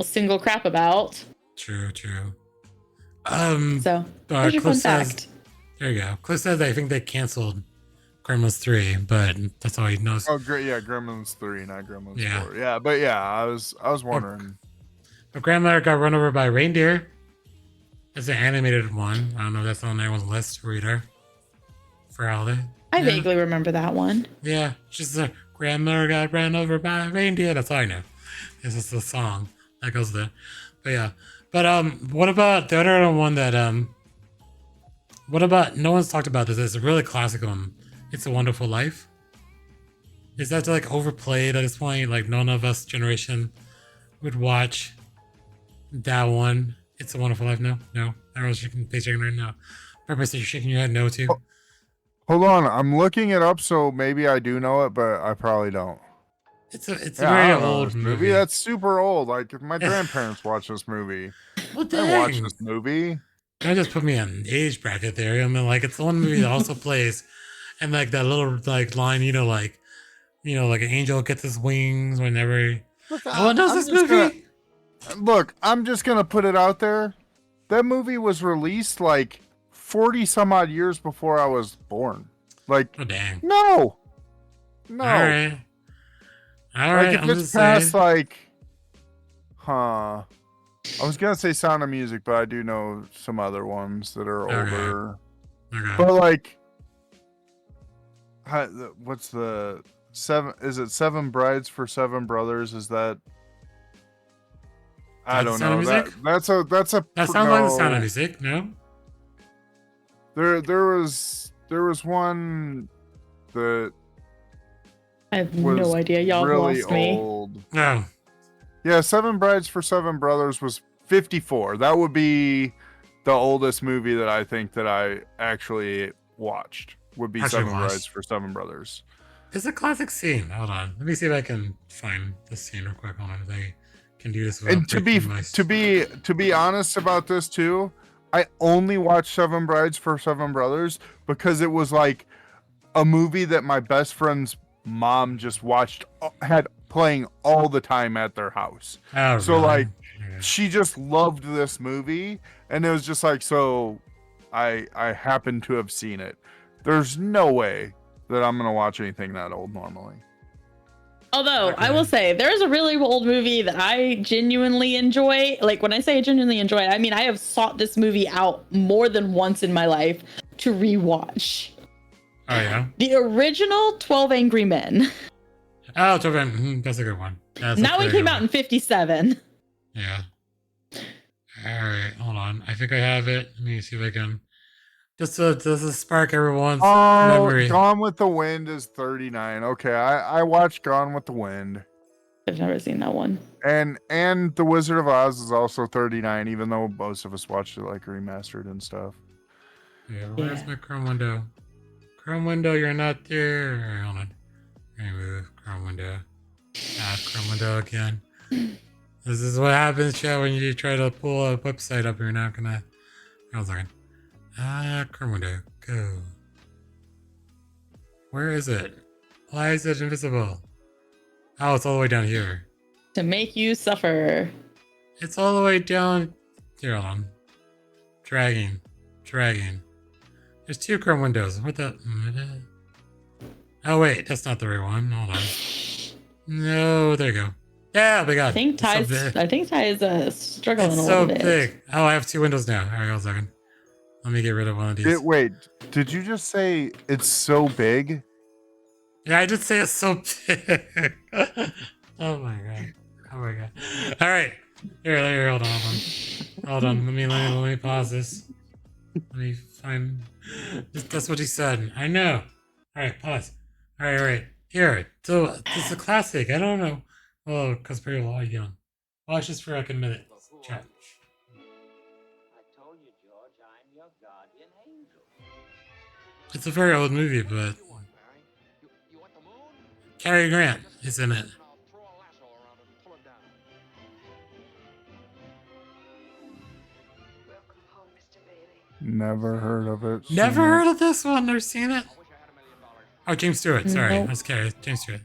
single crap about. True. So there's your fun Cliff says, fact. there you go. Cliff says I think they canceled Gremlins 3, but that's all he knows. Oh, great! Yeah, Gremlins 3, not Gremlins Yeah. 4. Yeah, but yeah, I was wondering. But grandmother got run over by a reindeer. It's an animated one. I don't know if that's on everyone's list reader for holiday. I Yeah. vaguely remember that one. Yeah, just a grandmother got ran over by a reindeer. That's all I know. This is the song that goes there. But yeah. But what about the other one that what about no one's talked about this? It's a really classic one. It's a Wonderful Life. Is that like overplayed at this point? Like none of us generation would watch that one. It's a Wonderful Life. No. Everyone's shaking right now. Purpose, you're shaking your head no too. Oh. Hold on, I'm looking it up, so maybe I do know it, but I probably don't. It's a I very don't know old this movie. That's super old. Like my grandparents watched this movie. What I watched this movie. Don't just put me on an age bracket there. I mean, like it's the one movie that also plays, and like that little like line, like an angel gets his wings whenever. Look, No one knows I'm this just movie. Look, I'm just gonna put it out there. That movie was released like 40 some odd years before I was born. Like, Oh dang! no. All right. Like I'm if it's just saying. past like, I was gonna say Sound of Music, but I do know some other ones that are Okay. older. Okay. But like, what's the seven? Is it Seven Brides for Seven Brothers? Is that? I That's don't Sound of know. Music? That's a That sounds like the no. Sound of Music. No. There was one that I have was no idea. Y'all really lost me. old. No. Yeah, Seven Brides for Seven Brothers was 54. That would be the oldest movie that I think that I actually watched. Would be Actually Seven watched. Brides for Seven Brothers. It's a classic scene. Hold on. Let me see if I can find the scene real quick. Hold on. If I can do this without And to be honest about this too, I only watched Seven Brides for Seven Brothers because it was like a movie that my best friend's mom just had playing all the time at their house. Oh, So, really? like, Okay. She just loved this movie, and it was just like, so I happen to have seen it. There's no way that I'm gonna watch anything that old normally. Although I Okay. will say there's a really old movie that I genuinely enjoy. Like when I say I genuinely enjoy it, I mean I have sought this movie out more than once in my life to rewatch. Oh yeah. The original 12 Angry Men. Oh, Torben, that's a good one. That's a Now it very came good out one. in 57. Yeah. All right, hold on. I think I have it. Let me see if I can just to spark everyone's Oh, memory. Gone with the Wind is 39. Okay, I watched Gone with the Wind. I've never seen that one. And The Wizard of Oz is also 39, even though most of us watched it like remastered and stuff. Yeah, where's Yeah. my Chrome window? Chrome window, you're not there. All right, hold on. Remove Chrome window. Add Chrome window again. This is what happens, chat, when you try to pull a website up. You're not gonna. Hold on a second. Chrome window. Go. Where is it? Why is it invisible? Oh, it's all the way down here. To make you suffer. It's all the way down. Here, hold on. Dragging. There's 2 Chrome windows. What the? Oh, wait. That's not the right one. Hold on. No, there you go. Yeah, we got it. I think Ty is struggling It's a so little bit. big. Oh, I have 2 windows now. All right, hold on a second. Let me get rid of one of these. Wait, did you just say it's so big? Yeah, I did say it's so big. Oh my god. All right. Here. Hold on. Let me pause this. Let me find. That's what he said. I know. All right, pause. All right. Here. So this is a classic. I don't know. Well, because people are young. Watch this for like a minute. Chat. It's a very old movie, but Cary Grant is in it. Never heard of it. Never heard of this one or seen it? Oh, James Stewart. Sorry, Nope. that's Cary. James Stewart.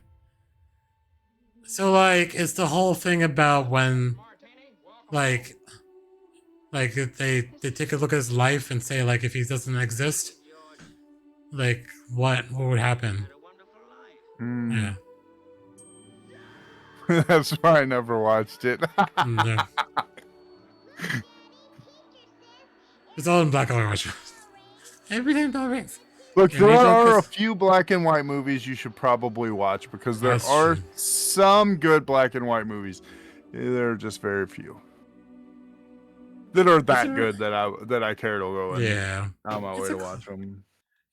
So, like, it's the whole thing about when, like they take a look at his life and say, like, if he doesn't exist, like, what would happen? Yeah. That's why I never watched it. No. It's all in black and white. Everything Bell rings. Look, Yeah, there maybe are a I'll few black and white movies you should probably watch because there That's are true. some good black and white movies. There are just very few that are that good that I care to go and on my way to watch them.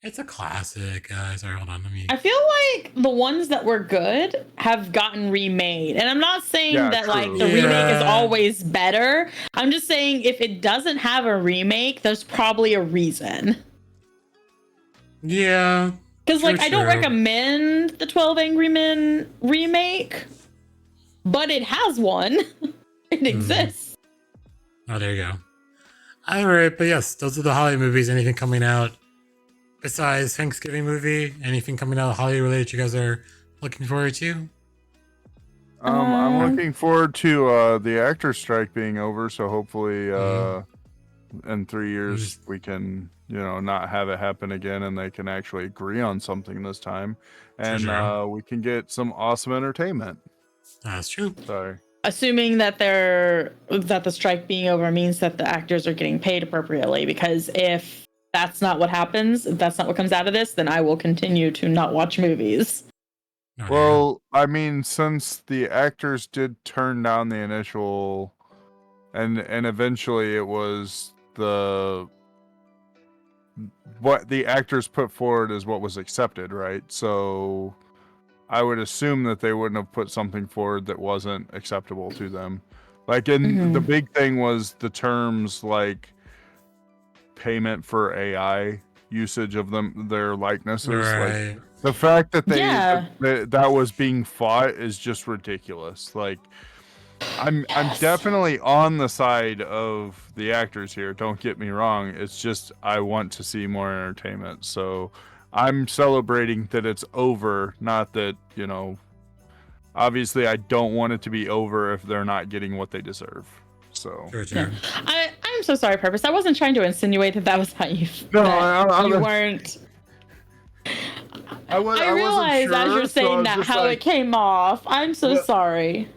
It's a classic, guys. All right, hold on. Let me. I feel like the ones that were good have gotten remade. And I'm not saying that true. like the remake is Yeah. always better. I'm just saying if it doesn't have a remake, there's probably a reason. Yeah. Because like I don't true. recommend the 12 Angry Men remake, but it has one. It exists. Oh, there you go. All right, but yes, those are the holiday movies. Anything coming out besides Thanksgiving movie? Anything coming out holiday related you guys are looking forward to? I'm looking forward to the actor strike being over, so hopefully in 3 years we can, not have it happen again and they can actually agree on something this time. And we can get some awesome entertainment. That's true. Sorry. Assuming that the strike being over means that the actors are getting paid appropriately, because if that's not what happens, if that's not what comes out of this, then I will continue to not watch movies. Oh, Well, I mean, since the actors did turn down the initial, and eventually it was what the actors put forward is what was accepted, right? So I would assume that they wouldn't have put something forward that wasn't acceptable to them. Like, the big thing was the terms like payment for AI usage of their likenesses. right. Like, the fact that Yeah. that was being fought is just ridiculous. Like, I'm definitely on the side of the actors here. Don't get me wrong. It's just I want to see more entertainment. So I'm celebrating that it's over, not that, obviously I don't want it to be over if they're not getting what they deserve. So Sure. Yeah. I'm so sorry, Purpose. I wasn't trying to insinuate that was how you. No, you weren't. I realize as you're saying that how it came off. I'm so sorry.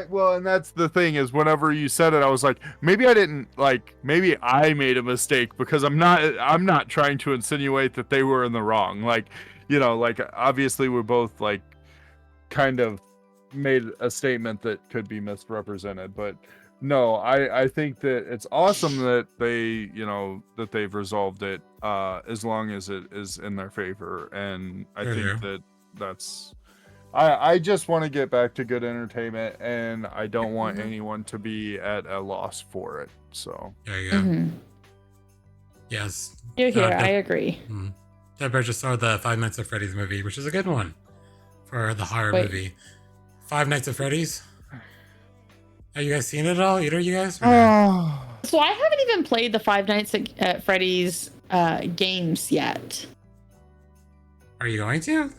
Well, and that's the thing is whenever you said it, I was like, maybe I made a mistake because I'm not trying to insinuate that they were in the wrong. Like, like obviously we both kind of made a statement that could be misrepresented, but no, I think that it's awesome that they, that they've resolved it, as long as it is in their favor. And I There you think go. that's, I just want to get back to good entertainment, and I don't want Mhm. anyone to be at a loss for it. So, There you go. Mhm. Yes. You're here. I Deb, agree. Deborah just saw the Five Nights at Freddy's movie, which is a good one for the horror Wait. movie. Five Nights at Freddy's. Have you guys seen it all? Either of you guys? Or no? So I haven't even played the Five Nights at Freddy's games yet. Are you going to?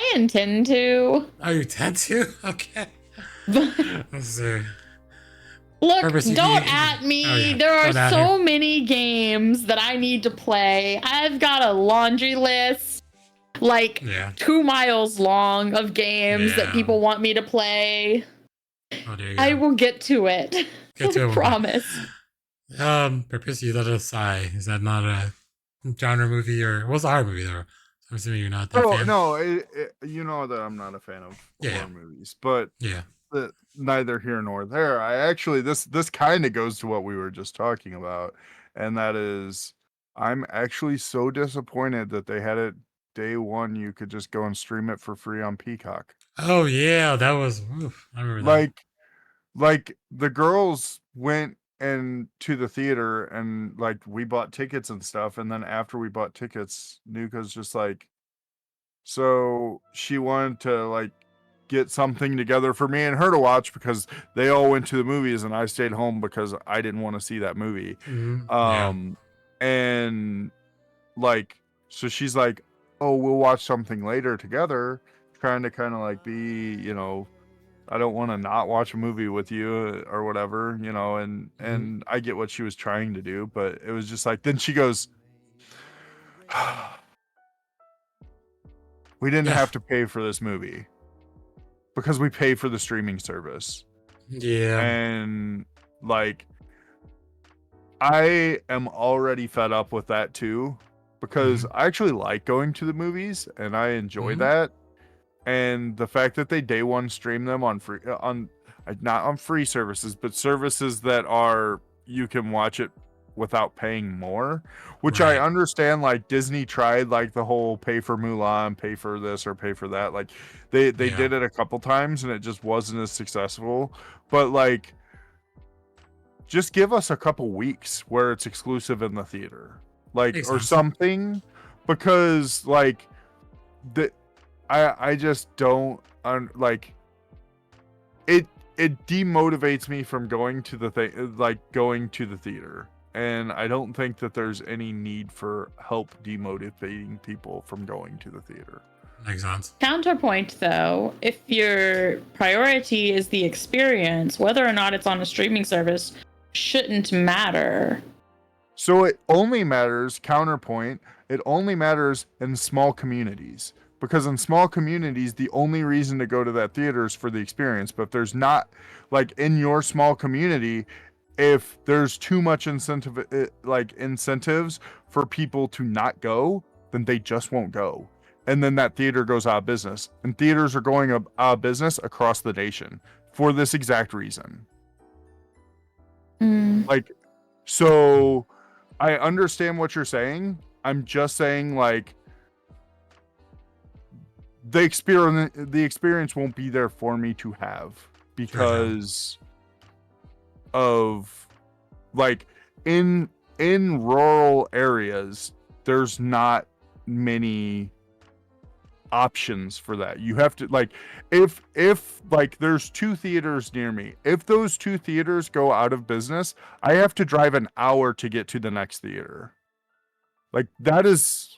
I intend to. Oh, you tend to? Okay. Let's see. Look, Purpose, you don't can- at me. Oh, yeah. There are Don't at so her. many games that I need to play. I've got a laundry list, like Yeah. 2 miles long of games that Yeah. people want me to play. Oh, there you go. I will get to it. Get to it. I promise. Purpose, you let us sigh. Is that not a genre movie or what's a horror movie though? I'm assuming you're not that fan. no, you know that I'm not a fan of Yeah. horror movies, but Yeah. neither here nor there. I actually, this kind of goes to what we were just talking about, and that is, I'm actually so disappointed that they had it day one. You could just go and stream it for free on Peacock. Oh yeah, that was. Oof, I remember that. Like the girls went and to the theater, and like we bought tickets and stuff, and then after we bought tickets, Nuka's just like, so she wanted to like get something together for me and her to watch because they all went to the movies and I stayed home because I didn't want to see that movie. Yeah. And like, so she's like, oh, we'll watch something later together, trying to kind of like be, I don't want to not watch a movie with you or whatever, and I get what she was trying to do, but it was just like, then she goes, we didn't Yeah. have to pay for this movie because we pay for the streaming service. Yeah. And like, I am already fed up with that too, because I actually like going to the movies and I enjoy that. And the fact that they day one stream them on free, not on free services, but services that are, you can watch it without paying more, which Right. I understand. Like Disney tried like the whole pay for Mulan, pay for this or pay for that. Like they Yeah. did it a couple times and it just wasn't as successful. But like, just give us a couple weeks where it's exclusive in the theater, like, Makes or sense. something, because like I just don't like it. It demotivates me from going to the theater, and I don't think that there's any need for help demotivating people from going to the theater. Makes sense. Counterpoint though, if your priority is the experience, whether or not it's on a streaming service shouldn't matter. So it only matters, counterpoint, it only matters in small communities. Because in small communities, the only reason to go to that theater is for the experience. But if there's not, like in your small community, if there's too much incentives for people to not go, then they just won't go. And then that theater goes out of business. And theaters are going out of business across the nation for this exact reason. Like, so I understand what you're saying. I'm just saying, like, the experience won't be there for me to have because of, like, in rural areas, there's not many options for that. You have to, like, if like there's 2 theaters near me, if those 2 theaters go out of business, I have to drive an hour to get to the next theater. Like, that's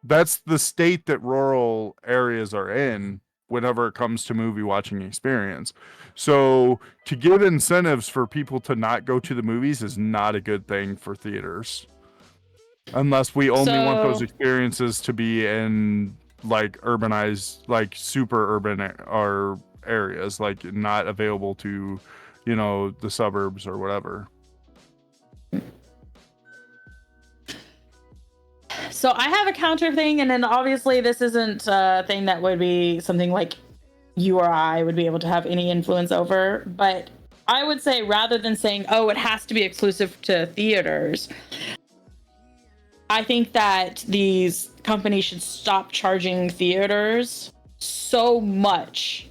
the state that rural areas are in whenever it comes to movie watching experience. So to give incentives for people to not go to the movies is not a good thing for theaters, unless we only want those experiences to be in like urbanized, like super urban or areas, like not available to, the suburbs or whatever. So I have a counter thing, and then obviously this isn't a thing that would be something like you or I would be able to have any influence over, but I would say rather than saying, oh, it has to be exclusive to theaters, I think that these companies should stop charging theaters so much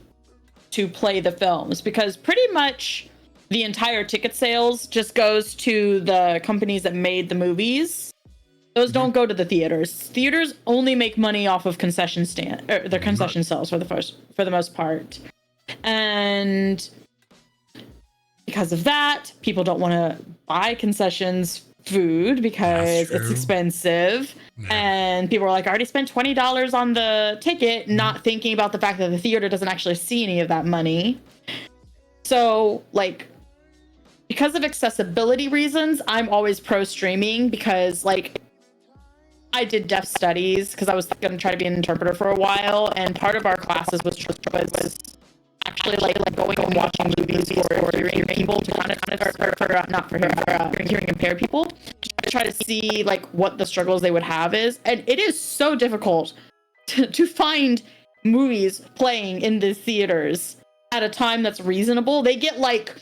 to play the films, because pretty much the entire ticket sales just goes to the companies that made the movies. Those don't go to the theaters. Theaters only make money off of concession stand or their concession sales for the most part. And because of that, people don't want to buy concessions food because it's expensive. Yeah. And people are like, I already spent $20 on the ticket, not thinking about the fact that the theater doesn't actually see any of that money. So, like, because of accessibility reasons, I'm always pro streaming, because, like, I did deaf studies because I was going to try to be an interpreter for a while, and part of our classes was actually like going and watching movies for hearing people to kind of not for hearing impaired people, to try to see like what the struggles they would have is. And it is so difficult to find movies playing in the theaters at a time that's reasonable. They get like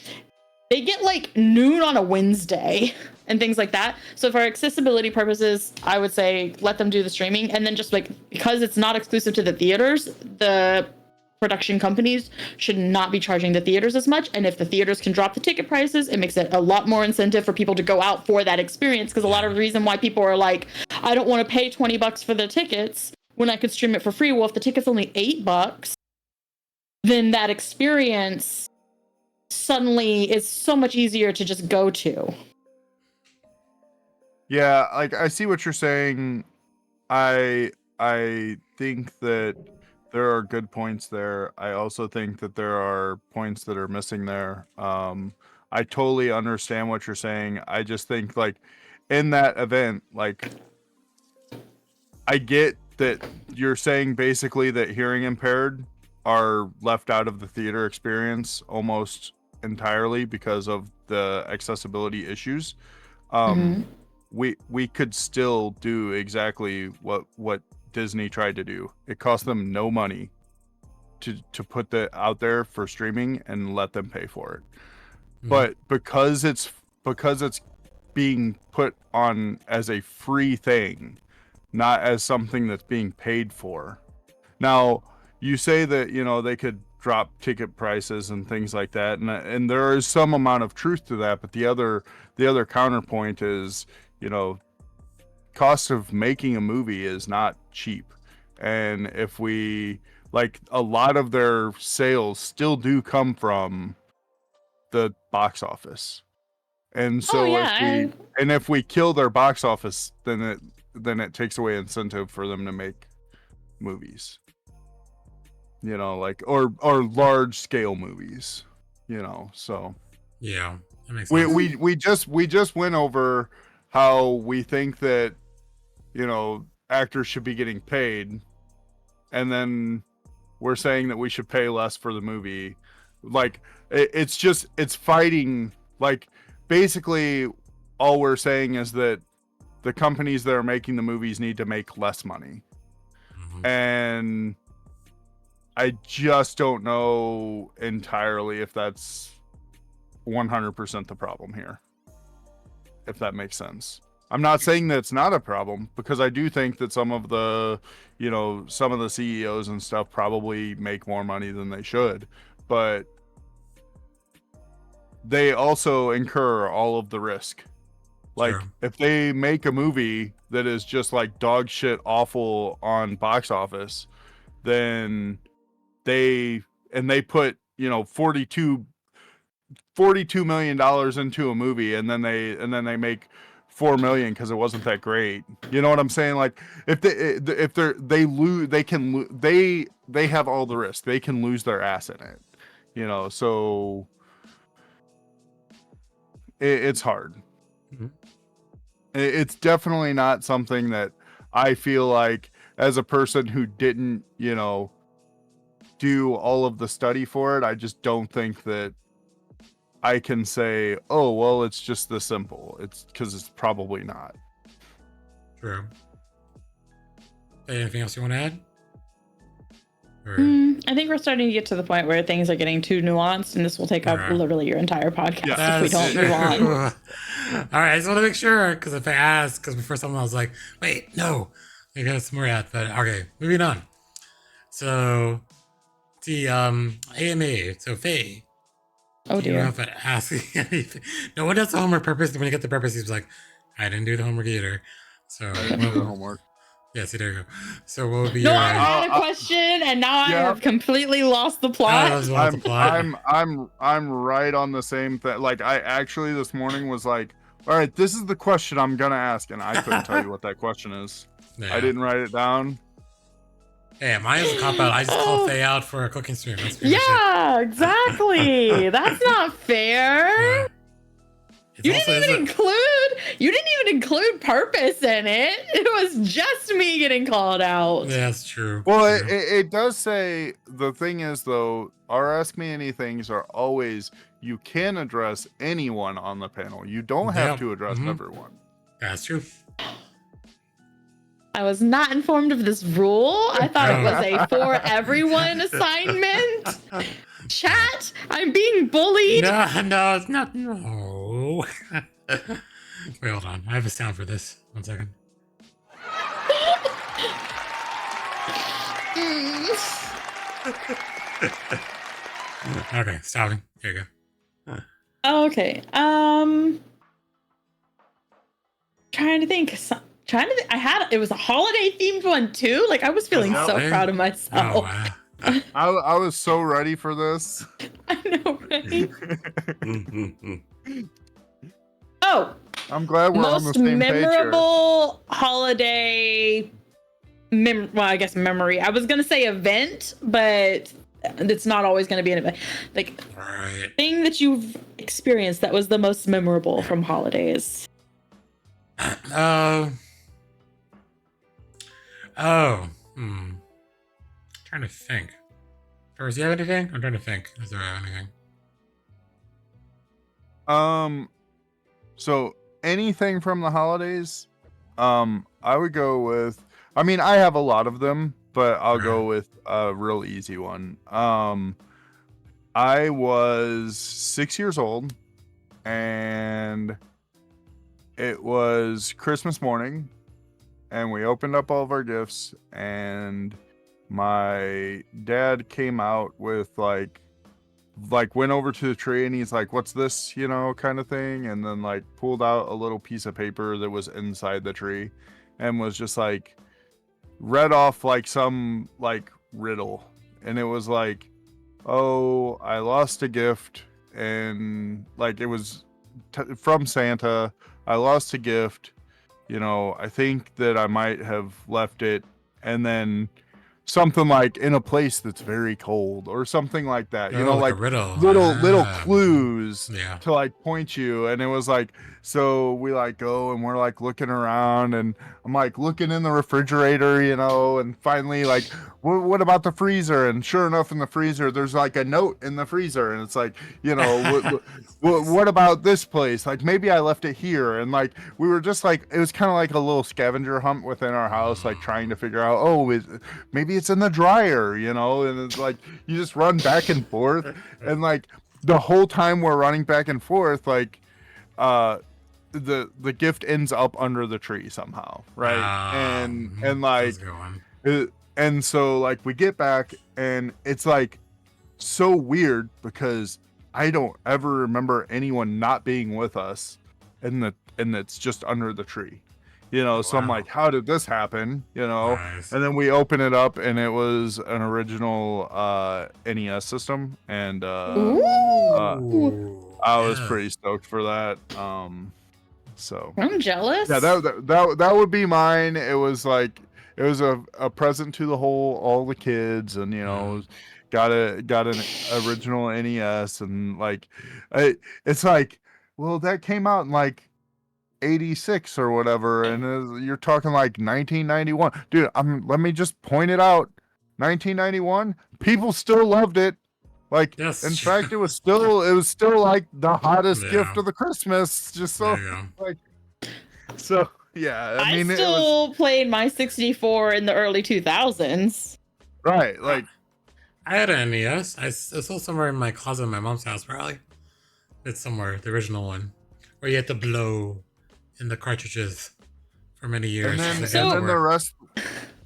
noon on a Wednesday and things like that. So for accessibility purposes, I would say let them do the streaming, and then just like, because it's not exclusive to the theaters, the production companies should not be charging the theaters as much. And if the theaters can drop the ticket prices, it makes it a lot more incentive for people to go out for that experience. Because a lot of the reason why people are like, I don't want to pay $20 for the tickets when I could stream it for free. Well, if the ticket's only $8, then that experience suddenly is so much easier to just go to. Yeah, like I see what you're saying. I think that there are good points there. I also think that there are points that are missing there. I totally understand what you're saying. I just think, like, in that event, like, I get that you're saying basically that hearing impaired are left out of the theater experience almost entirely because of the accessibility issues. We could still do exactly what Disney tried to do. It cost them no money to put that out there for streaming and let them pay for it. But because it's being put on as a free thing, not as something that's being paid for. Now, you say that, you know, they could drop ticket prices and things like that, and there is some amount of truth to that, but the other counterpoint is, you know, cost of making a movie is not cheap. And if we, like, a lot of their sales still do come from the box office. And so if we kill their box office, then it takes away incentive for them to make movies. You know, like, or large scale movies, you know. So yeah, that makes sense. we just went over how we think that, you know, actors should be getting paid, and then we're saying that we should pay less for the movie. Like, it's fighting. Like, basically all we're saying is that the companies that are making the movies need to make less money. And I just don't know entirely if that's 100% the problem here, if that makes sense. I'm not saying that it's not a problem, because I do think that some of the, you know, some of the CEOs and stuff probably make more money than they should, but they also incur all of the risk. Like, if they make a movie that is just like dog shit awful on box office, then they put, you know, $42 million into a movie, and then they make $4 million because it wasn't that great. You know what I'm saying? Like, if they have all the risk. They can lose their ass in it. You know, so it's hard. It's definitely not something that I feel like, as a person who didn't, you know, do all of the study for it, I just don't think that I can say, oh, well, it's just this simple. It's because it's probably not. True. Anything else you want to add? Or, I think we're starting to get to the point where things are getting too nuanced, and this will take up Right. literally your entire podcast Yeah. if we don't move on. All right, I just want to make sure because if I ask, because before someone was like, "Wait, no," I got some more at, but okay, moving on. So the AMA. So Faye, Oh you don't dear. have to ask anything. No one does the homework purpose. When you get the purpose, he's like, "I didn't do the homework either." So I didn't do the homework. yeah, see, there you go. So what would be No, your? I had a question, and now I yeah. have completely lost the Oh, plot. that's lots of plot. I'm right on the same thing. Like I actually this morning was like, all right, this is the question I'm gonna ask, and I couldn't tell you what that question is. Yeah. I didn't write it down. Yeah, mine is a cop out. I just called Faye out for a cooking stream. That's pretty much it. Yeah, exactly. That's not fair. Yeah. It's You also- didn't even include purpose in it. It was just me getting called out. Yeah, that's true. Well, True. it does say the thing is though, our Ask Me Anythings are always you can address anyone on the panel. You don't have Yeah. to address Mhm. everyone. That's true. I was not informed of this rule. I thought it was a for everyone assignment. Chat, I'm being bullied. No, it's not. No. Wait, hold on. I have a sound for this. 1 second. Okay, stopping. There you go. Okay. Trying to think. I had it was a holiday themed one too. Like I was feeling so Holiday? proud of Oh, myself. wow. I was so ready for this. I know, right? Mm-hmm. Oh, I'm glad we're on the most same page here. memorable holiday well, I guess memory. I was gonna say event, but it's not always gonna be an event. Like Right. thing that you've experienced that was the most memorable from holidays. Oh. Trying to think. Does he have anything? I'm trying to think. Does there have anything? So anything from the holidays, I would go with. I mean, I have a lot of them, but I'll go with a real easy one. I was 6 years old, and it was Christmas morning, and we opened up all of our gifts, and my dad came out with like went over to the tree and he's like, what's this, kind of thing, and then like pulled out a little piece of paper that was inside the tree and was just like read off like some like riddle, and it was like, oh, I lost a gift, and like it was from Santa. I lost a gift, I think that I might have left it, and then something like in a place that's very cold or something like that, Oh, like a like riddle. little Ah. clues Yeah. to like point you. And it was like, so we like go and we're like looking around, and I'm like looking in the refrigerator, and finally like, what about the freezer? And sure enough, in the freezer there's like a note in the freezer, and it's like, what about this place? Like maybe I left it here. And like we were just like, it was kind of like a little scavenger hunt within our house, like trying to figure out, maybe it's in the dryer, and it's like you just run back and forth, and like the whole time we're running back and forth, like the gift ends up under the tree somehow, right? And like That's a good one. and so like we get back, and it's like so weird because I don't ever remember anyone not being with us, and it's just under the tree. So I'm Wow. like, how did this happen? Nice. And then we open it up, and it was an original NES system, and Ooh. I was Yeah. pretty stoked for that. So I'm jealous. yeah, that would be mine. It was like it was a present to all the kids, and got an original NES, and like it's like, well, that came out in like 86 or whatever, and you're talking like 1991, dude. Let me just point it out, 1991, people still loved it. Like, Yes. in fact, it was still like the hottest Yeah. gift of the Christmas, just so There you go. like, so yeah, I mean, it was still played my 64 in the early 2000s. right, like I had an NES. It's still somewhere in my closet in my mom's house, probably. It's somewhere, the original one, where you had to blow in the cartridges for many years. And then to get it to the work. rest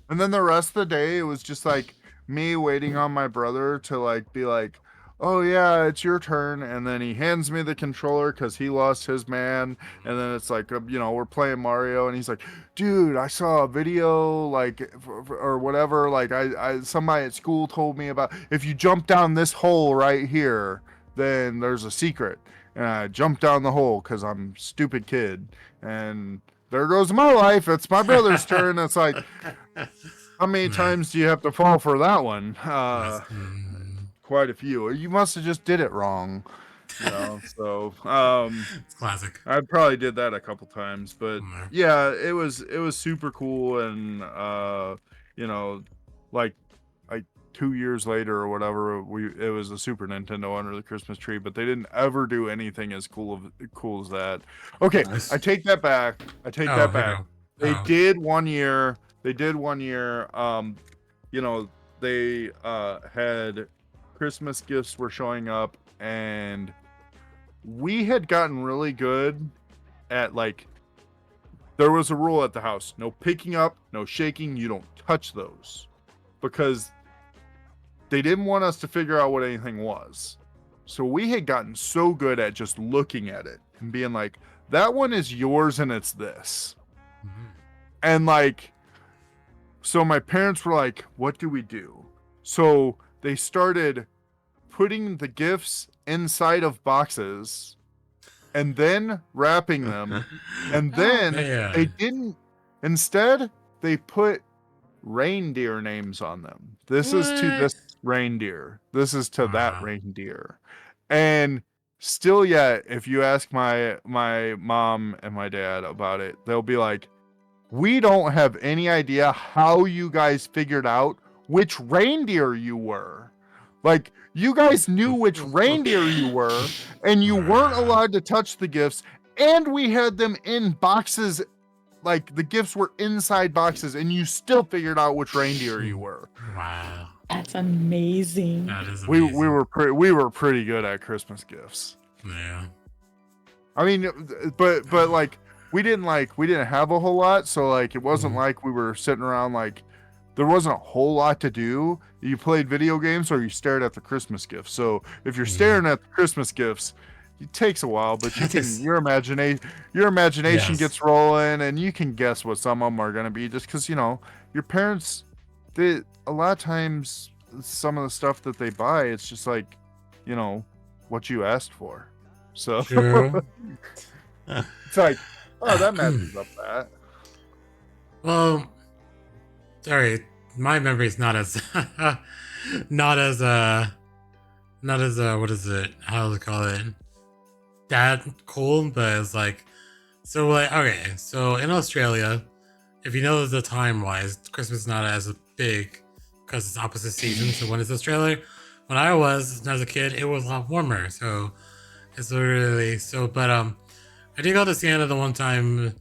and then the rest of the day it was just like me waiting on my brother to like be like, oh yeah, it's your turn, and then he hands me the controller because he lost his man, and then it's like, we're playing Mario, and he's like, dude, I saw a video like or whatever, like I somebody at school told me about, if you jump down this hole right here, then there's a secret. And I jumped down the hole because I'm a stupid kid, and there goes my life. It's my brother's turn. It's like, how many times do you have to fall for that one? Quite a few. Or you must have just did it wrong. So It's classic. I probably did that a couple times, but yeah, it was super cool, and like 2 years later or whatever, it was a Super Nintendo under the Christmas tree, but they didn't ever do anything as cool as that. Okay, Nice. I take that back. They Oh. did 1 year. They had Christmas gifts were showing up, and we had gotten really good at, like, there was a rule at the house: no picking up, no shaking, you don't touch those, because they didn't want us to figure out what anything was. So we had gotten so good at just looking at it and being like, that one is yours and it's this. And like, so my parents were like, what do we do? So they started putting the gifts inside of boxes and then wrapping them. And then they didn't, instead they put reindeer names on them. This is to this reindeer. This is to that reindeer. And still yet, if you ask my mom and my dad about it, they'll be like, we don't have any idea how you guys figured out which reindeer you were. Like, you guys knew which reindeer you were, and you weren't allowed to touch the gifts, and we had them in boxes. Like, the gifts were inside boxes, and you still figured out which reindeer you were. Wow. That's amazing. That is amazing. We were pretty good at Christmas gifts. Yeah. I mean, but like we didn't have a whole lot, so like it wasn't like we were sitting around, like there wasn't a whole lot to do. You played video games or you stared at the Christmas gifts. So if you're staring at the Christmas gifts, it takes a while, but your imagination gets rolling, and you can guess what some of them are going to be, just because your parents, a lot of times some of the stuff that they buy, it's just like what you asked for. So True. it's like, oh, that matches up that. Well, sorry, my memory's not as not as what is it? How do they call it? That cool, but it's like, so like, okay, so in Australia, if you know the time wise, Christmas is not as big because it's opposite season. So when it's Australia, when I was as a kid, it was a lot warmer. So it's really but I did go to Santa the one time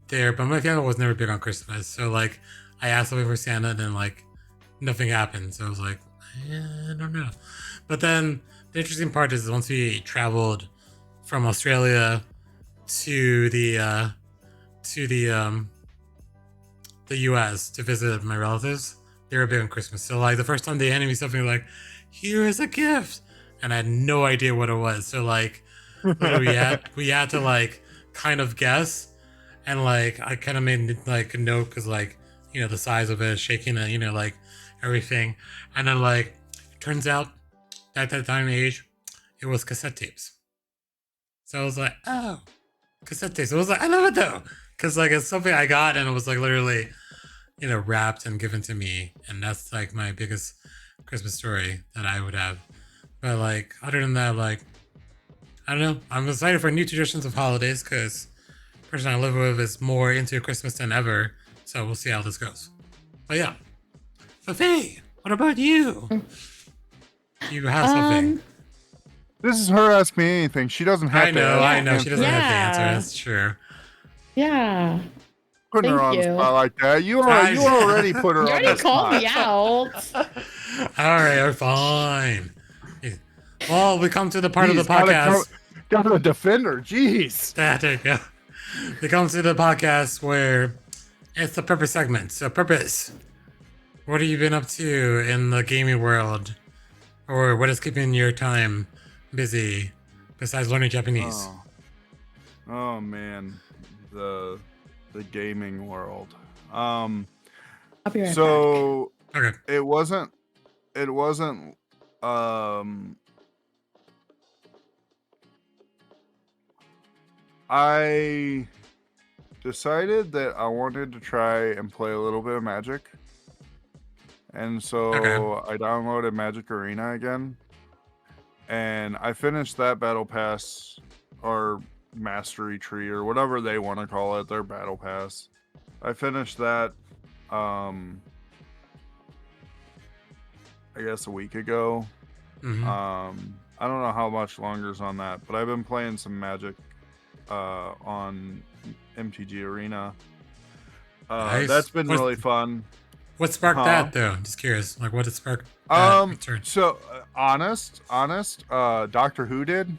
there, but my family was never big on Christmas. So like, I asked somebody for Santa, and then like nothing happened. So I was like, I don't know. But then the interesting part is once we traveled from Australia to the US to visit my relatives, they were big on Christmas. So like the first time they handed me something like, here is a gift, and I had no idea what it was. So like we had to like kind of guess, and like I kind of made like a note because like the size of it, shaking it, like everything, and then like it turns out at that time and age, it was cassette tapes. So I was like, oh, cassette tapes. I was like, I love it though, because like it's something I got, and it was like literally, wrapped and given to me, and that's like my biggest Christmas story that I would have. But like other than that, like I don't know. I'm excited for new traditions of holidays because the person I live with is more into Christmas than ever. So we'll see how this goes. But yeah. But Faye, what about you? You have something. This is her Ask Me Anything. She doesn't have to. I know. She doesn't have to answer. Yeah. That's true. Yeah. putting her Thank on the you. spot like that. You Guys. already put her You on already the called spot. me out. All right, you're fine. Well, we come to the part of the Jeez, gotta podcast. gotta defend her. Jeez. There you go. We come to the podcast where it's the purpose segment. So, purpose. What have you been up to in the gaming world, or what is keeping your time busy besides learning Japanese? Oh man, the gaming world. I'll be right back. So Okay. it wasn't I decided that I wanted to try and play a little bit of Magic. And so Okay. I downloaded Magic Arena again. And I finished that battle pass or mastery tree or whatever they want to call it, their battle pass. I finished that I guess a week ago. Mhm. I don't know how much longer's on that, but I've been playing some Magic on MTG Arena. Nice. That's been really fun. What sparked that though? Just curious. Like, what did spark that return? So honest, Doctor Who did.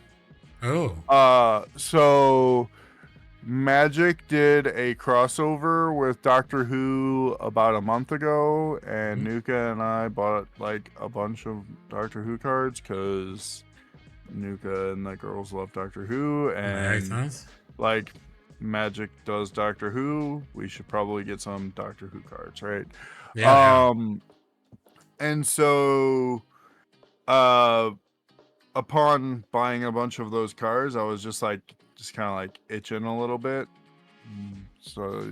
Oh. So Magic did a crossover with Doctor Who about a month ago, and Nuka and I bought like a bunch of Doctor Who cards because Nuka and the girls love Doctor Who, and Nice. like Magic does Doctor Who. We should probably get some Doctor Who cards, right? Yeah. And so upon buying a bunch of those cards, I was just kind of like itching a little bit. So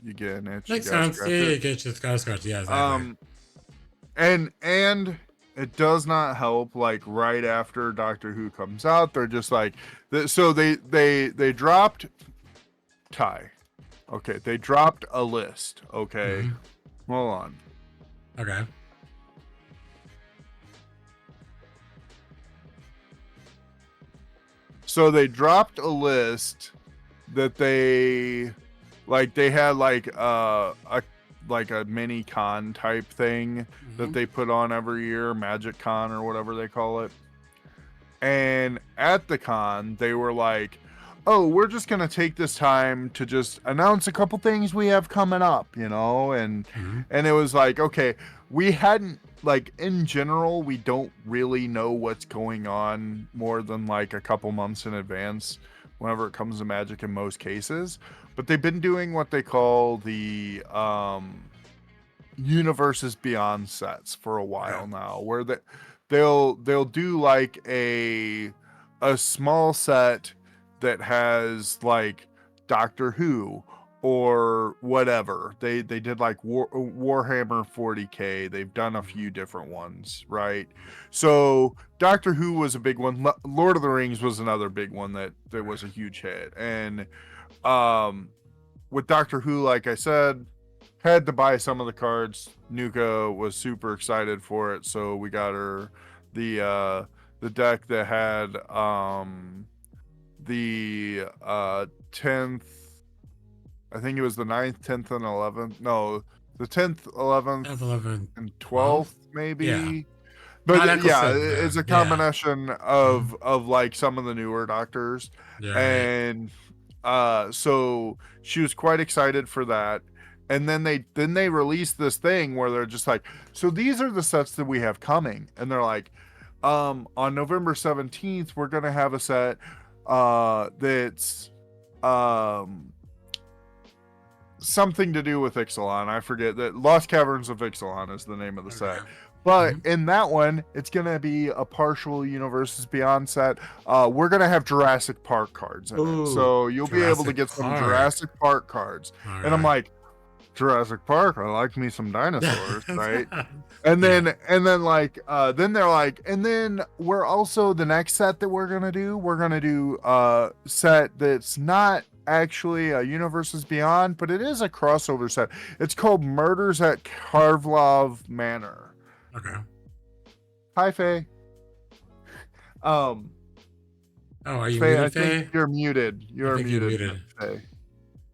you get an itch. Makes sense. Yeah, you get your scratch. Yeah, exactly. And it does not help. Like right after Doctor Who comes out, they're just like, so they dropped Ty. Okay, they dropped a list. Okay, hold on. Okay. So they dropped a list that they had like a mini con type thing that they put on every year, Magic Con or whatever they call it. And at the con, they were like, "Oh, we're just gonna take this time to just announce a couple things we have coming up," you know, and it was like, okay, we hadn't like in general, we don't really know what's going on more than like a couple months in advance whenever it comes to Magic in most cases. But they've been doing what they call the Universes Beyond sets for a while now, where they'll do like a small set that has like Doctor Who or whatever. They did like Warhammer 40K. They've done a few different ones, right? So Doctor Who was a big one. Lord of the Rings was another big one that was a huge hit. And with Doctor Who, like I said, had to buy some of the cards. Nuka was super excited for it, so we got her the deck that had the 10th, I think it was the 9th, 10th, and 11th. No, the 10th, 11th, 11th, and 12th, maybe. Yeah. But yeah, it's a combination of like some of the newer doctors. Yeah. And so she was quite excited for that. And then they released this thing where they're just like, so these are the sets that we have coming. And they're like, on November 17th, we're gonna have a set that's something to do with Ixalan. I forget that. Lost Caverns of Ixalan is the name of the set. But in that one, it's gonna be a partial Universes Beyond set. We're gonna have Jurassic Park cards in it, so you'll be able to get some Jurassic Park cards. And I'm like, Jurassic Park, I like me some dinosaurs, right? And then like then they're like, and then we're also the next set that we're gonna do a set that's not actually a Universes Beyond, but it is a crossover set. It's called Murders at Karvlov Manor. Okay. Hi, Faye. Oh, are you Faye, muted, I think Faye? you're muted. You're muted. Muted. Faye.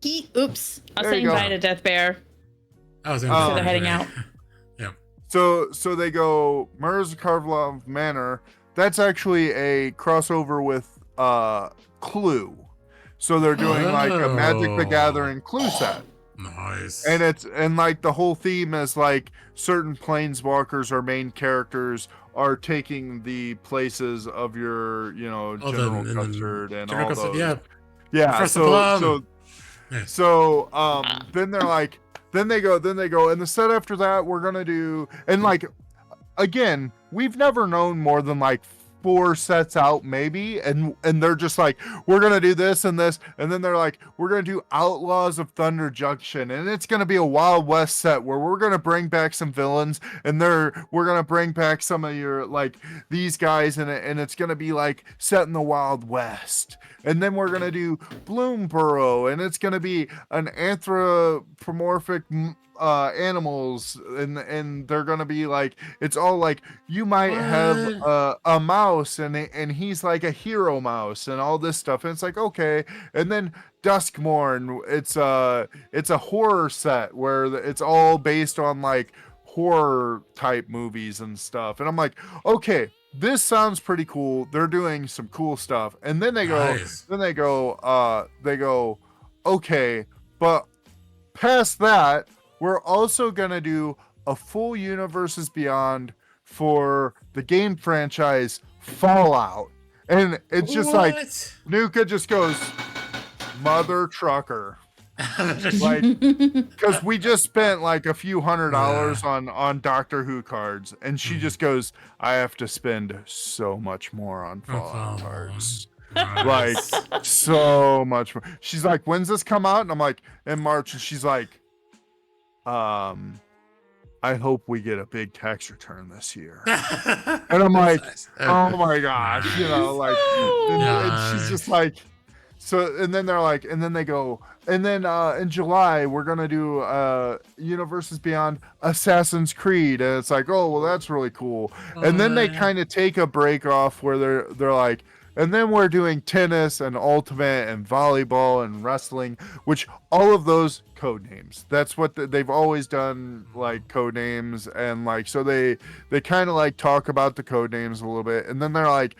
Oops. I was There you saying go. bye to Death Bear. I was So gonna they're heading out. Yep. So they go Karvlov Manor. That's actually a crossover with Clue. So they're doing like a Magic the Oh. Gathering Clue set. Nice. And like the whole theme is like certain planeswalkers or main characters are taking the places of your, General Custard and all those. Yeah. Professor Plum. Then they're like, then they go, and the set after that we're gonna do, and like, again, we've never known more than like 4 sets out maybe, and they're just like, we're gonna do this and this, and then they're like, we're gonna do Outlaws of Thunder Junction, and it's gonna be a Wild West set where we're gonna bring back some villains, and we're gonna bring back some of your like these guys, and it's gonna be like set in the Wild West. And then we're gonna do Bloomborough, and it's gonna be an anthropomorphic animals, and they're gonna be like, it's all like, you might have a mouse, and he's like a hero mouse, and all this stuff, and it's like, okay. And then Duskmorn, it's a horror set where it's all based on like horror type movies and stuff, and I'm like, okay, this sounds pretty cool. They're doing some cool stuff. And then they go, okay, but past that, we're also gonna do a full Universes Beyond for the game franchise Fallout. And it's just like, Nuka just goes, mother trucker. Like, because we just spent like a few $100s on Doctor Who cards, and she just goes, I have to spend so much more on Fallout cards. Like, so much more. She's like, when's this come out? And I'm like, in March. And she's like, I hope we get a big tax return this year. And I'm like, oh my gosh, like, and she's just like, so, and then they're like, and then they go, and then in July we're gonna do Universes Beyond Assassin's Creed, and it's like, oh well, that's really cool. And then they kind of take a break off where they're like, and then we're doing tennis and ultimate and volleyball and wrestling, which all of those code names. That's what they've always done, like code names, and like, so they kind of like talk about the code names a little bit, and then they're like,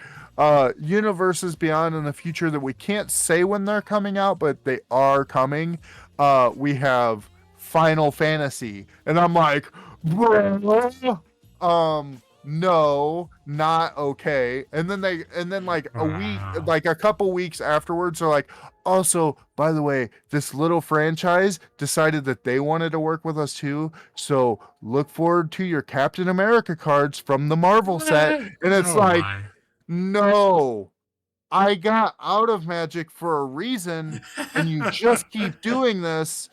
Universes Beyond in the future that we can't say when they're coming out, but they are coming. We have Final Fantasy, and I'm like, no, not okay. And then like a week, like a couple weeks afterwards, they're like, also, by the way, this little franchise decided that they wanted to work with us too, so look forward to your Captain America cards from the Marvel set. And it's no, I got out of Magic for a reason, and you just keep doing this,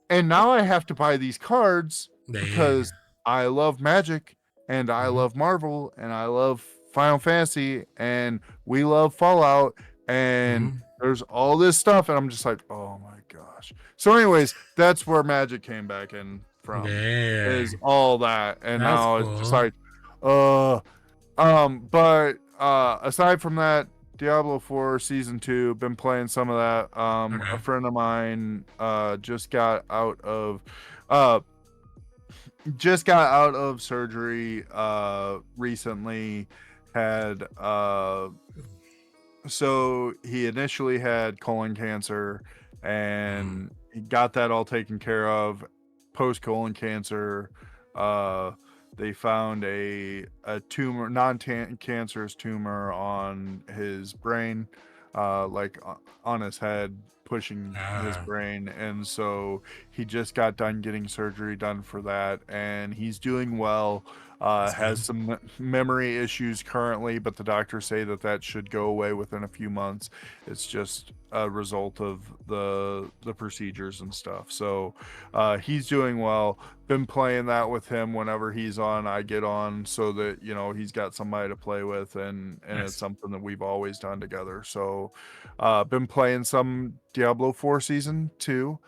and now I have to buy these cards because I love Magic, and I love Marvel, and I love Final Fantasy, and we love Fallout, and there's all this stuff, and I'm just like, oh my gosh. So anyways, that's where Magic came back in from, is all that, and that's now cool. It's just like, but aside from that, Diablo 4 Season 2, been playing some of that. A friend of mine just got out of surgery recently. Had so he initially had colon cancer, and he got that all taken care of. Post colon cancer, they found a tumor, non-cancerous tumor on his brain, like on his head, pushing his brain. And so he just got done getting surgery done for that, and he's doing well. Has some memory issues currently, but the doctors say that should go away within a few months. It's just a result of the procedures and stuff. So he's doing well. Been playing that with him whenever he's on, I get on, so that he's got somebody to play with, and it's something that we've always done together. So been playing some Diablo 4 Season 2.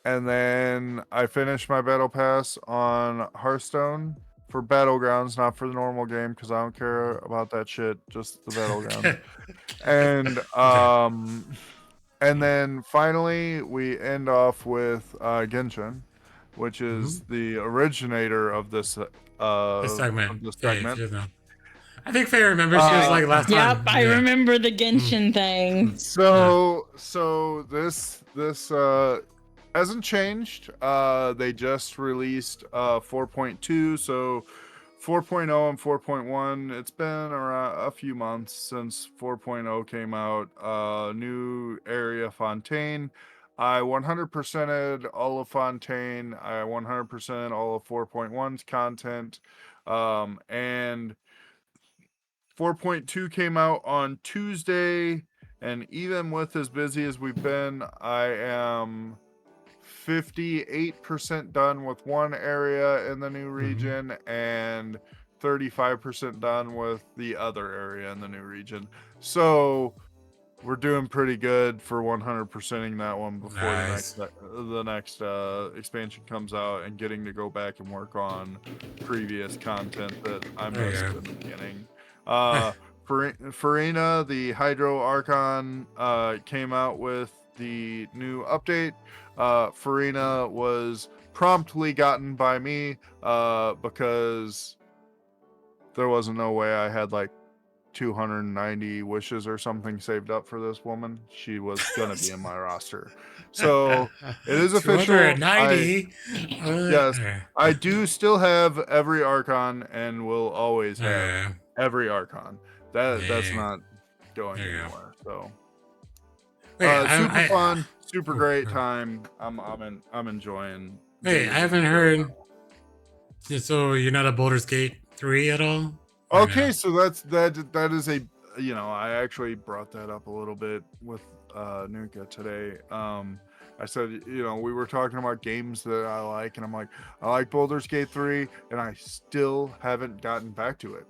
And then I finished my battle pass on Hearthstone for Battlegrounds, not for the normal game, because I don't care about that shit, just the Battlegrounds. And And then finally, we end off with Genshin, which is the originator of this segment. Hey, if segment. you know. I think Faye remembers. She was like last Yep, time. I Yeah. remember the Genshin thing. So this hasn't changed. They just released 4.2, so 4.0 and 4.1. It's been around a few months since 4.0 came out. New area Fontaine. I 100%ed all of Fontaine. I 100%ed all of 4.1's content. And 4.2 came out on Tuesday, and even with as busy as we've been, I am 58% done with one area in the new region and 35% done with the other area in the new region. So we're doing pretty good for 100%ing that one before the next expansion comes out, and getting to go back and work on previous content that I missed in the beginning. Farina, the Hydro Archon, came out with the new update. Farina was promptly gotten by me because there wasn't no way I had like 290 wishes or something saved up for this woman. She was gonna be in my roster. So it is official. 290. Yes, I do still have every Archon and will always have every Archon. That's not going anywhere. So super fun, super great time. I'm enjoying. Wait, I haven't heard. So you're not a Baldur's Gate 3 at all? Okay, so that is a, I actually brought that up a little bit with Nuka today. I said, we were talking about games that I like, and I'm like, I like Baldur's Gate 3, and I still haven't gotten back to it.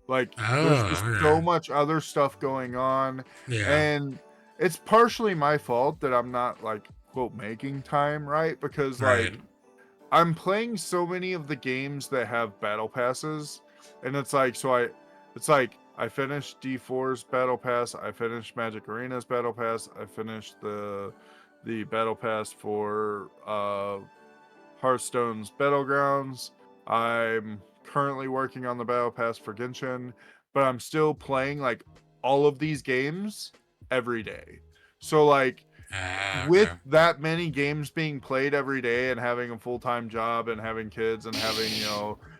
Like, there's just so much other stuff going on, and it's partially my fault that I'm not like quote making time, right? Because like I'm playing so many of the games that have battle passes, and it's like I finished D4's battle pass, I finished Magic Arena's battle pass, I finished the battle pass for Hearthstone's Battlegrounds. I'm currently working on the battle pass for Genshin, but I'm still playing like all of these games every day. So like with that many games being played every day, and having a full-time job, and having kids, and having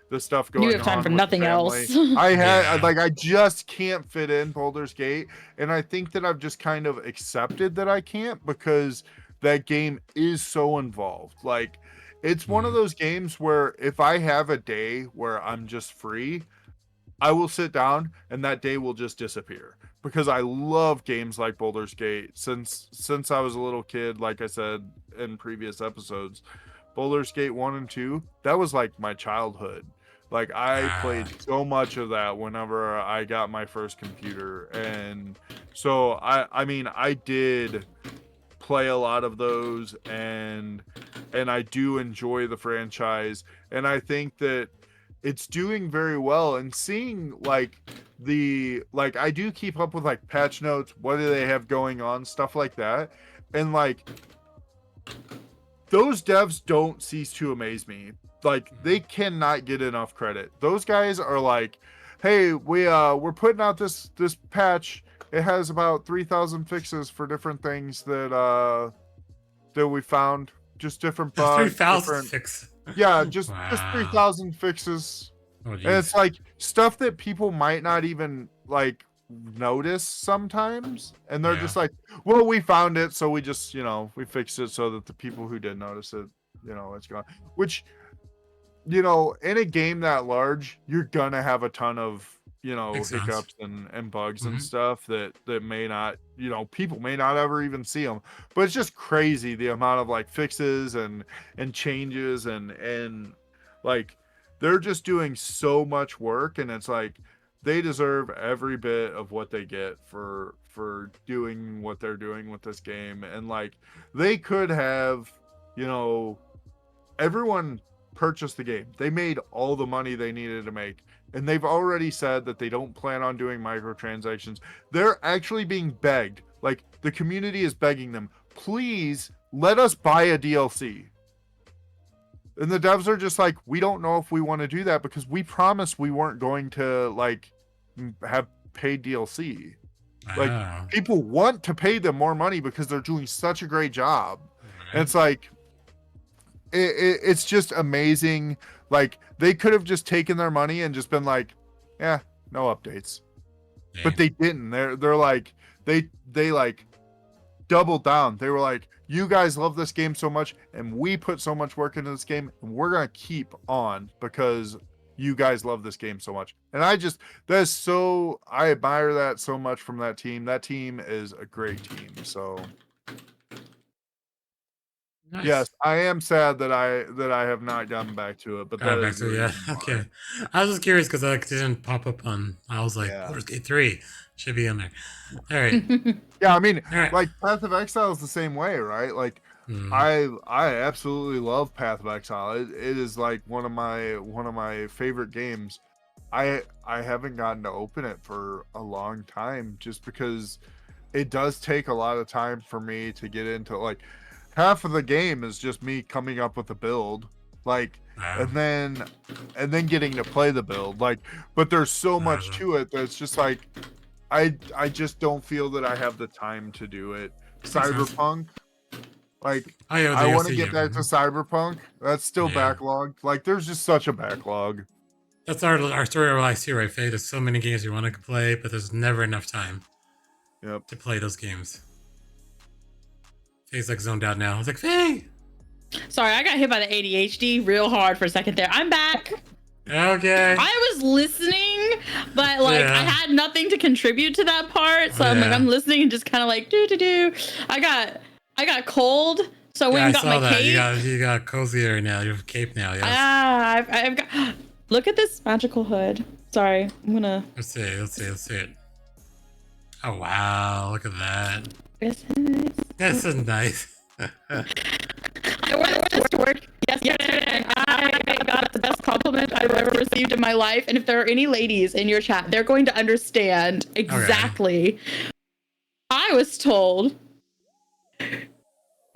the stuff going on, you have time for with nothing the family, else. I just can't fit in Baldur's Gate, and I think that I've just kind of accepted that I can't, because that game is so involved. Like, it's one of those games where if I have a day where I'm just free, I will sit down and that day will just disappear, because I love games like Baldur's Gate since I was a little kid. Like I said in previous episodes, Baldur's Gate 1 and 2, that was like my childhood. Like, I played so much of that whenever I got my first computer, and so I did play a lot of those, and I do enjoy the franchise, and I think that it's doing very well. And seeing like I do keep up with like patch notes, what do they have going on, stuff like that, and like those devs don't cease to amaze me. Like, they cannot get enough credit. Those guys are like, hey, we're putting out this patch. It has about 3,000 fixes for different things that we found, just different bugs, 3,000 fixes. Yeah, just 3,000 fixes. And it's like stuff that people might not even like notice sometimes, and they're just like, well, we found it, so we just we fixed it so that the people who did notice it, it's gone. Which, in a game that large, you're gonna have a ton of hiccups and bugs and stuff that may not, people may not ever even see them. But it's just crazy the amount of like fixes and changes, and like they're just doing so much work, and it's like they deserve every bit of what they get for doing what they're doing with this game. And like, they could have, everyone purchased the game, they made all the money they needed to make, and they've already said that they don't plan on doing microtransactions. They're actually being begged Like, the community is begging them, please let us buy a DLC. And the devs are just like, we don't know if we want to do that because we promised we weren't going to like have paid DLC. Like, people want to pay them more money because they're doing such a great job. And it's like, it's just amazing. Like, they could have just taken their money and just been like, yeah, no updates. Yeah. But they didn't. They're like, they like doubled down. They were like, you guys love this game so much, and we put so much work into this game, and we're gonna keep on because you guys love this game so much. And I admire that so much from that team. That team is a great team. So nice. Yes, I am sad that I have not gotten back to it, but okay. I was just curious because it didn't pop up on. I was like, Baldur's Gate 3 should be in there. All right. Yeah, I mean, like Path of Exile is the same way, right? Like, I absolutely love Path of Exile. It is like one of my favorite games. I haven't gotten to open it for a long time just because it does take a lot of time for me to get into. Like, half of the game is just me coming up with a build, like, and then getting to play the build, like, but there's so much to it that's just like, I just don't feel that I have the time to do it. Cyberpunk, like, I want to get back to Cyberpunk. That's still backlogged. Like, there's just such a backlog. That's our story of life too, right, Faye? There's so many games you want to play, but there's never enough time to play those games. Faye's like zoned out now. I was like, Faye! Sorry, I got hit by the ADHD real hard for a second there. I'm back. Okay. I was listening, but like I had nothing to contribute to that part, so I'm listening and just kind of like do. I got cold, so I went and got my cape. You got cozier now. You have a cape now. Yes. I've got. Look at this magical hood. Sorry, I'm gonna. Let's see it. Oh wow! Look at that. This is nice. I wore this to work yesterday, and I got the best compliment I've ever received in my life. And if there are any ladies in your chat, they're going to understand exactly. Okay. I was told,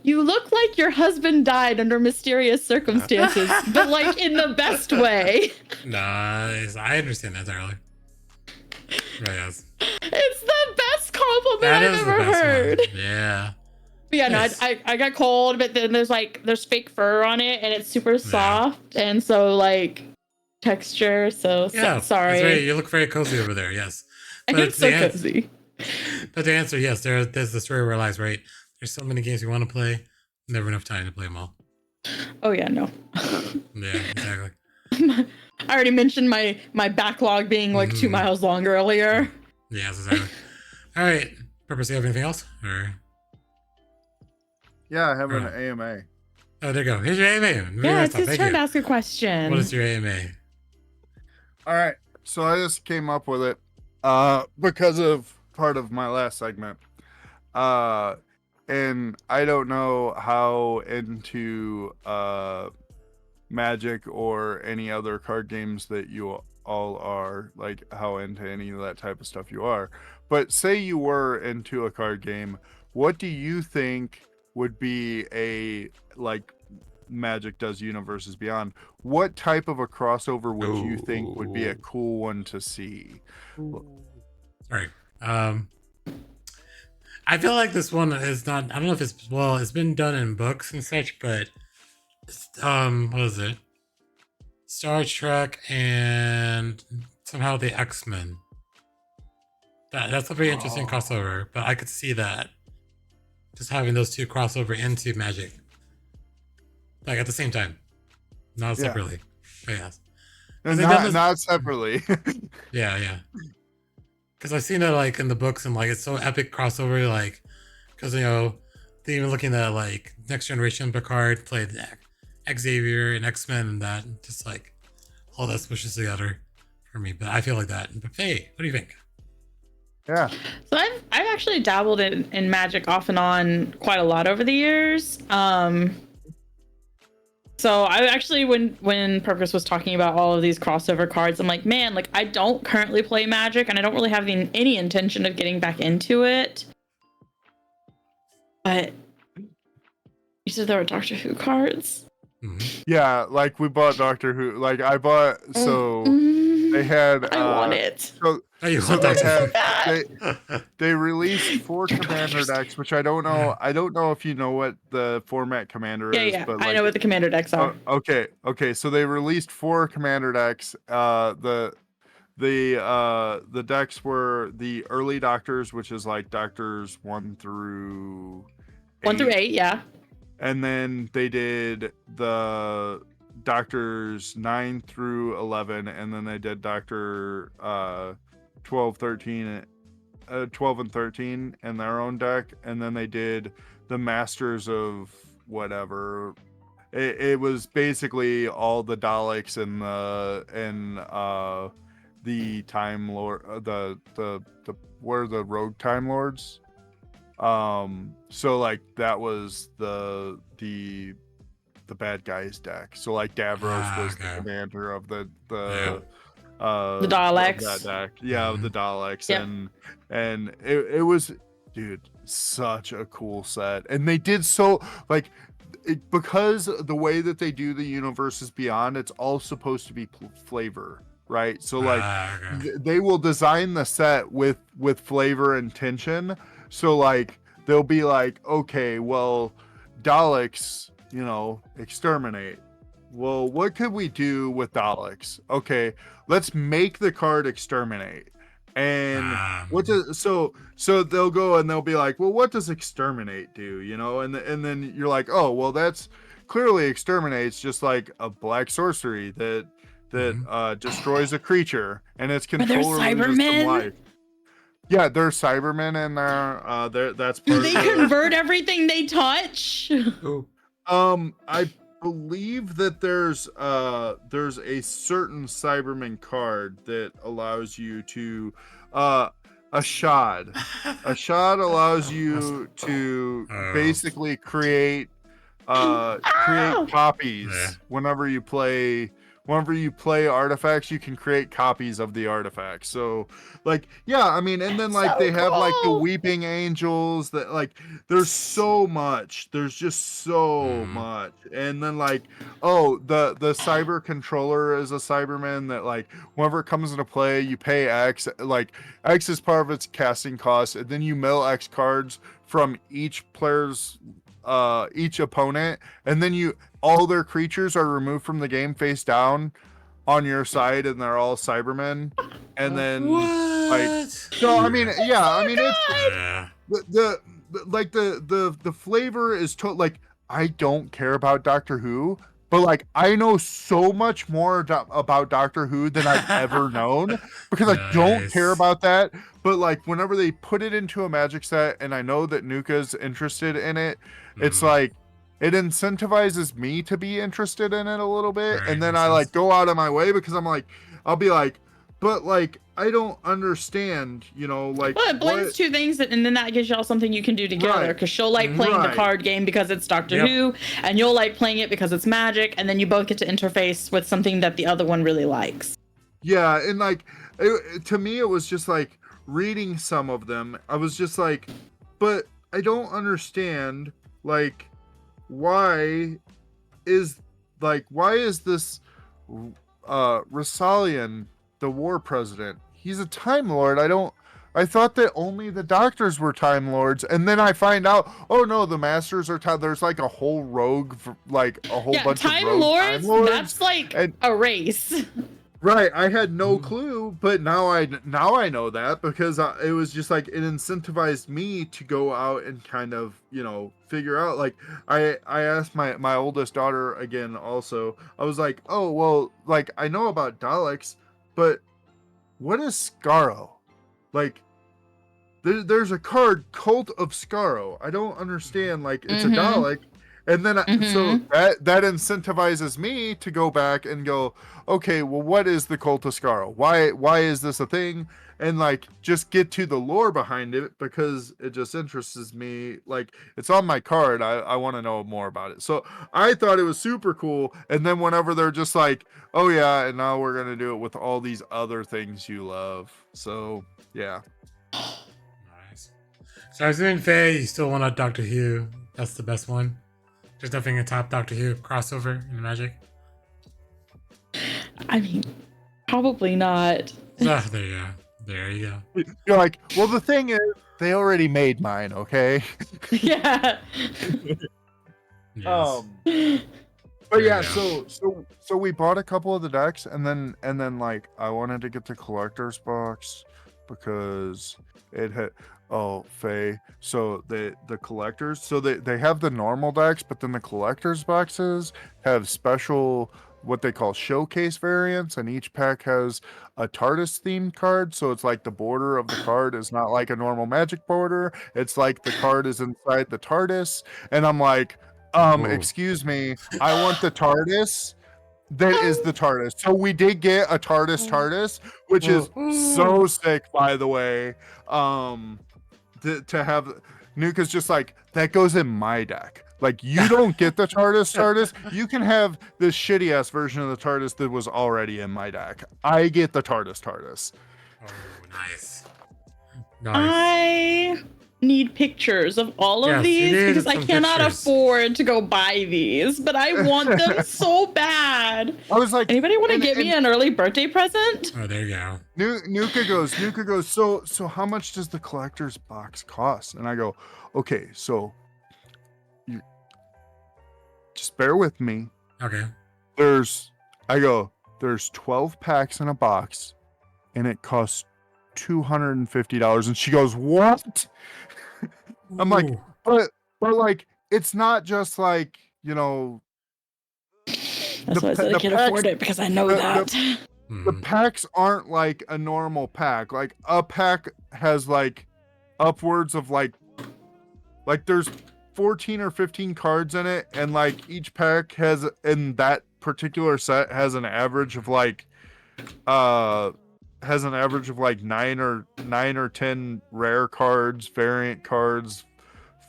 you look like your husband died under mysterious circumstances, but like in the best way. Nice. I understand that entirely. Right, yes. It's the best compliment I've ever heard. One. Yeah. But yeah, nice. No, I got cold, but then there's fake fur on it, and it's super soft, and so like texture. So sorry. Right. You look very cozy over there. Yes. But it's so cozy. But the answer, yes, there's the story where it lies. Right. There's so many games you want to play, never enough time to play them all. Oh yeah, no. Yeah, exactly. I already mentioned my backlog being like 2 miles long earlier. Yes, exactly. All right. Purpose, do you have anything else? Or? Yeah, I have an AMA. Oh, there you go. Here's your AMA. Yeah, it's his turn to ask a question. What is your AMA? All right. So I just came up with it because of part of my last segment. And I don't know how into Magic or any other card games that you all are, like how into any of that type of stuff you are. But say you were into a card game, what do you think would be a, like Magic does Universes Beyond, what type of a crossover would you think would be a cool one to see? All right. I feel like this one is not, I don't know if it's been done in books and such, but what is it? Star Trek and somehow the X-Men. That's a very interesting crossover, but I could see that. Just having those two crossover into Magic. Like at the same time. Not separately. But yes. Not separately. Yeah. Because I've seen that like in the books and like it's so epic crossover, like because they even looking at like Next Generation Picard played Xavier and X-Men and that just like all that smushes together for me. But I feel like that. But hey, what do you think? Yeah. So I've actually dabbled in Magic off and on quite a lot over the years. So I actually, when Purpose was talking about all of these crossover cards, I'm like, man, like I don't currently play Magic and I don't really have any intention of getting back into it. But you said there were Doctor Who cards. Yeah, like we bought Doctor Who. Like I bought, so they had. I want it. So, Oh, you so want they that so had. bad. They released 4 Commander decks, which I don't know. I don't know if you know what the format Commander is, Yeah, but I like, know what the Commander decks are. okay. So they released 4 Commander decks. The decks were the early Doctors, which is like Doctors 1 through 1 through 8, yeah. and then they did the Doctors 9 through 11, and then they did Doctor 12, 13, 12 and 13 in their own deck, and then they did the Masters of whatever. It was basically all the Daleks and the Time Lord, the where the Rogue Time Lords. So like that was the bad guys deck. So like Davros was the commander of the Daleks. that deck. Yeah, the Daleks. Yep. And it was, dude, such a cool set. And they did so like because the way that they do the Universes Beyond, it's all supposed to be flavor, right? So like they will design the set with flavor and tension. So like they'll be like, okay, well, Daleks, you know, exterminate. Well, what could we do with Daleks? Okay, let's make the card exterminate. And what does so they'll go and they'll be like, well, what does exterminate do? You know, and then you're like, oh, well, that's clearly exterminates just like a black sorcery that destroys a creature and its controller loses some life. Yeah, there's Cybermen in there. That's part do they convert everything they touch? I believe that there's a certain Cyberman card that allows you to a shard. A shard allows you to basically create copies whenever you play artifacts. You can create copies of the artifacts. So like, yeah, I mean, and then like so they have like the weeping angels that like there's so much, there's just so much. And then like, oh, the cyber controller is a Cyberman that like whenever it comes into play, you pay X, like X is part of its casting cost, and then you mill X cards from each player's each opponent, and then all their creatures are removed from the game face down on your side, and they're all Cybermen. And then like, so I mean, yeah, I mean, it's the flavor is like, I don't care about Doctor Who, but like I know so much more about Doctor Who than I've ever known, because I don't care about that. But like whenever they put it into a Magic set, and I know that Nuka's interested in it, it's like it incentivizes me to be interested in it a little bit. And then I like go out of my way, because I'm like, I'll be like, but like I don't understand, you know, like. Well, it blends two things, and then that gives y'all something you can do together. Because she'll like playing the card game because it's Doctor Who, and you'll like playing it because it's Magic, and then you both get to interface with something that the other one really likes. Yeah, and like to me, it was just like reading some of them. I was just like, but I don't understand, like, why is this Rasalian the war president? He's a Time Lord. I thought that only the Doctors were Time Lords, and then I find out, oh no, the Masters are Time. There's like a whole rogue, like a whole bunch of rogue Time Lords. That's like a race. Right, I had no clue, but now I know that, because it was just like it incentivized me to go out and kind of, you know, figure out. Like I asked my oldest daughter again. Also, I was like, oh well, like I know about Daleks, but what is Skaro? Like there's a card, Cult of Skaro. I don't understand. Like it's a Dalek. And then so that incentivizes me to go back and go, okay, well, what is the Cult of Skaro? Why is this a thing? And like just get to the lore behind it, because it just interests me. Like it's on my card. I want to know more about it. So I thought it was super cool. And then whenever they're just like, oh yeah, and now we're gonna do it with all these other things you love. So yeah. Nice. So I was doing Faye, you still want a Doctor Who. That's the best one. There's nothing a top Doctor Who crossover in Magic. I mean, probably not. Ah, there you go. There you go. You're like, well, the thing is, they already made mine, okay? Yeah. Yes. But There yeah, you so we bought a couple of the decks, and then like I wanted to get the collector's box because it had Faye. So the collectors, so they have the normal decks, but then the collector's boxes have special what they call showcase variants, and each pack has a TARDIS themed card. So it's like the border of the card is not like a normal Magic border. It's like the card is inside the TARDIS, and I'm like, Whoa. excuse me, I want the TARDIS. That is the TARDIS. So we did get a TARDIS, which is so sick, by the way. To have Nuka's just like, that goes in my deck. Like, you don't get the TARDIS. You can have this shitty ass version of the TARDIS that was already in my deck. I get the TARDIS. Oh, nice. I need pictures of all of Yes, you these need because I some cannot pictures. afford to go buy these, but I want them so bad. I was like, Anybody want to give me an early birthday present? Oh, there you go. Nuka goes, so how much does the collector's box cost? And I go, okay, so you just bear with me. Okay. There's 12 packs in a box, and it costs $250. And she goes, what? I'm like, Ooh. but like, it's not just like, you know, That's why I said I can't afford it because I know that. the packs aren't like a normal pack. Like a pack has like upwards of like there's 14 or 15 cards in it, and like each pack has in that particular set has an average of like 9 or 10 rare cards, variant cards,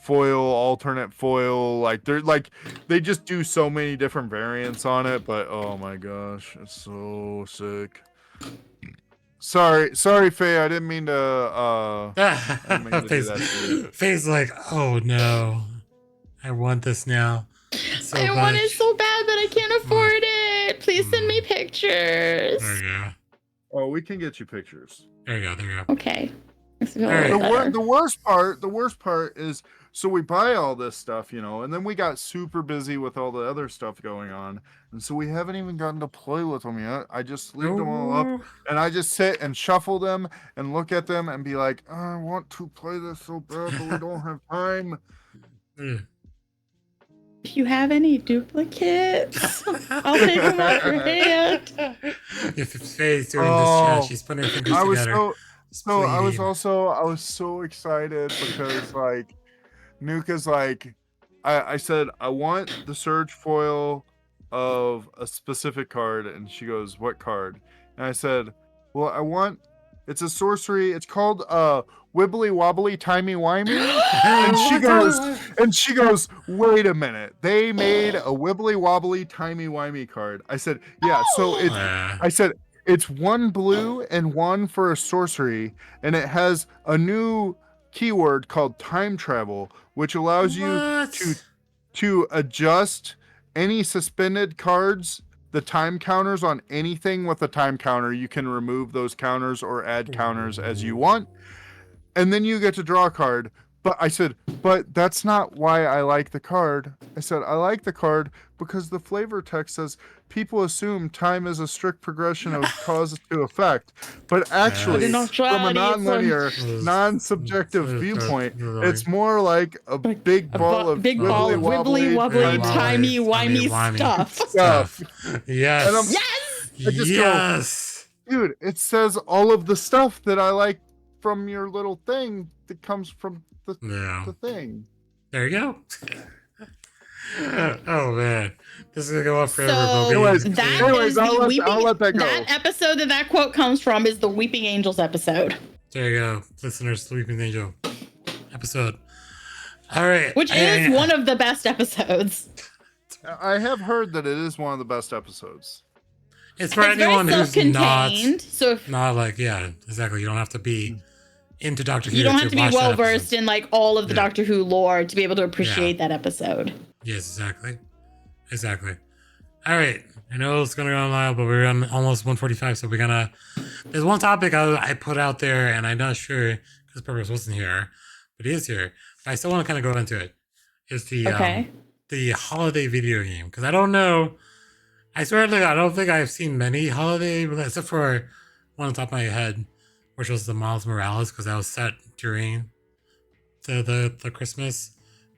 foil, alternate foil. Like they're like they just do so many different variants on it, but oh my gosh, it's so sick. Sorry, Faye, I didn't mean to do that to you. Faye's like, oh no, I want this now. So I want it so bad, but I can't afford it. Please send me pictures. There you go. Oh, we can get you pictures. There you go. Okay. Makes me feel All a right. little better. The worst part is, so we buy all this stuff, you know, and then we got super busy with all the other stuff going on, and so we haven't even gotten to play with them yet. I just leave them all up, and I just sit and shuffle them and look at them and be like, I want to play this so bad, but we don't have time. If you have any duplicates, I'll take them off your hand. If Faye's doing this chat, she's putting her fingers I was together. I was so excited because like Nuka's like, I said I want the surge foil of a specific card, and she goes, what card? And I said, well, it's a sorcery, it's called Wibbly Wobbly Timey Wimey. and she goes, wait a minute, they made a Wibbly Wobbly Timey Wimey card. I said, yeah, so it's 1 blue and 1 for a sorcery, and it has a new keyword called time travel, which allows you to adjust any suspended cards, the time counters on anything with a time counter. You can remove those counters or add counters as you want, and then you get to draw a card. But I said, but that's not why I like the card. I said, I like the card because the flavor text says people assume time is a strict progression of cause to effect. But actually, from a non-linear, non-subjective viewpoint, it's more like a big ball of wibbly wobbly, timey wimey stuff. Yes. And I just go, dude, it says all of the stuff that I like from your little thing that comes from the thing. There you go. Oh man, this is gonna go up forever. So Anyways, I'll let that go. That episode that quote comes from is the Weeping Angels episode. There you go, listeners. The Weeping Angel episode. All right, which is one of the best episodes. I have heard that it is one of the best episodes. It's for anyone who's not so not like exactly. You don't have to be into Doctor Who. You don't have to be watch that well episode. versed in like all of the Yeah. Doctor Who lore to be able to appreciate that episode. Yes, exactly. All right, I know it's gonna go on a while, but we're on almost 1:45, so we're gonna. There's one topic I put out there, and I'm not sure because Purpose wasn't here, but he is here. But I still want to kind of go into it. Is the holiday video game? Because I don't know. I swear, I don't think I've seen many holiday, except for one on top of my head, which was the Miles Morales, because that was set during the Christmas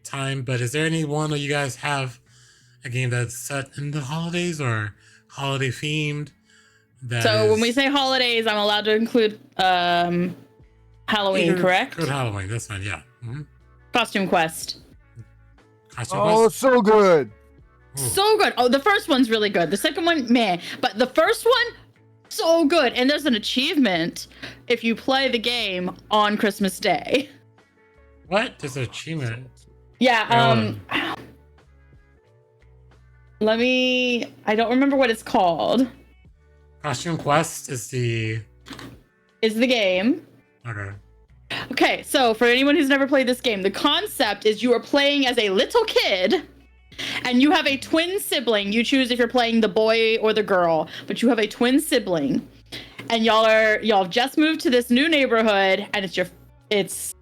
time. But is there any one that you guys have a game that's set in the holidays or holiday themed? So when we say holidays, I'm allowed to include Halloween, correct? Good Halloween, that's fine. Yeah. Mm-hmm. Costume Quest. So good. Ooh. So good. Oh, the first one's really good. The second one, meh. But the first one, so good. And there's an achievement if you play the game on Christmas Day. What? There's an achievement. Yeah. I don't remember what it's called. Costume Quest is the game. Okay. Okay, so for anyone who's never played this game, the concept is you are playing as a little kid and you have a twin sibling. You choose if you're playing the boy or the girl, but you have a twin sibling. And y'all have just moved to this new neighborhood and it's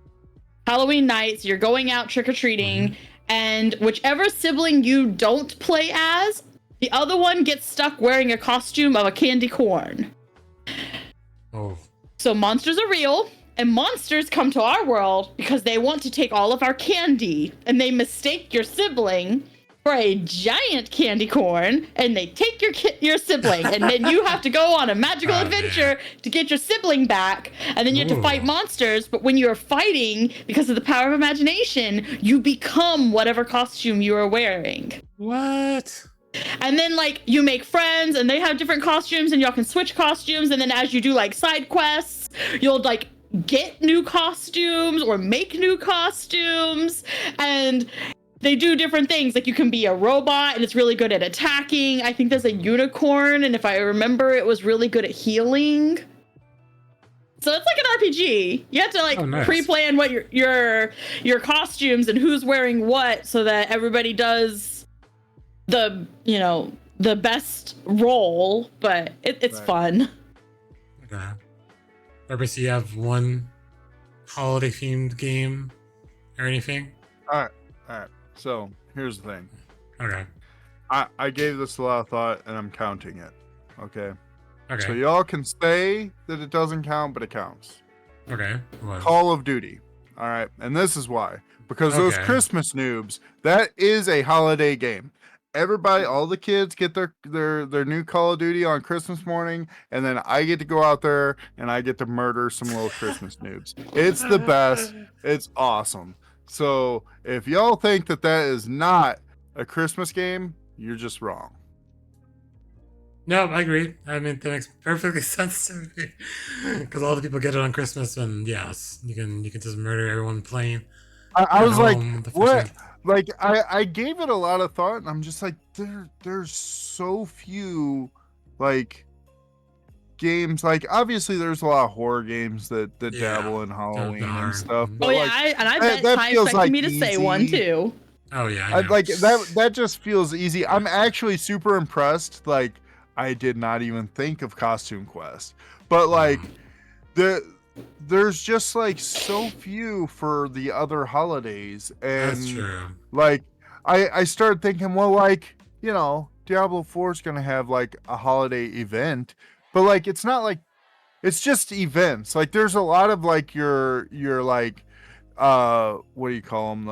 Halloween night, so you're going out trick-or-treating, and whichever sibling you don't play as, the other one gets stuck wearing a costume of a candy corn. Oh. So monsters are real, and monsters come to our world because they want to take all of our candy, and they mistake your sibling for a giant candy corn, and they take your sibling, and then you have to go on a magical adventure to get your sibling back, and then you have to fight monsters. But when you're fighting, because of the power of imagination, you become whatever costume you are wearing. What? And then like you make friends, and they have different costumes, and y'all can switch costumes, and then as you do like side quests, you'll like get new costumes or make new costumes, and they do different things. Like you can be a robot and it's really good at attacking. I think there's a unicorn, and if I remember, it was really good at healing. So it's like an RPG. You have to like pre-plan what your costumes and who's wearing what, so that everybody does the best role. But it's fun. Okay. Purpose, you have one holiday themed game or anything? All right. So here's the thing. Okay. I gave this a lot of thought, and I'm counting it. Okay. Okay. So y'all can say that it doesn't count, but it counts. Okay. What? Call of Duty. All right. And this is why. Because those Christmas noobs, that is a holiday game. Everybody, all the kids get their new Call of Duty on Christmas morning, and then I get to go out there and I get to murder some little Christmas noobs. It's the best. It's awesome. So if y'all think that is not a Christmas game, you're just wrong. No, I agree. I mean, that makes perfectly sense to me. Because all the people get it on Christmas, and yes, you can just murder everyone playing. I was like, what? Like I gave it a lot of thought, and I'm just like, there's so few like games. Like obviously there's a lot of horror games that dabble in Halloween and stuff. Oh yeah, I bet Ty expected me to say one too. Oh yeah, like that just feels easy. I'm actually super impressed. Like I did not even think of Costume Quest, but like there's just like so few for the other holidays, and that's true. Like I started thinking, well, like Diablo 4 is gonna have like a holiday event, but like it's not like it's just events. Like there's a lot of like your like what do you call them,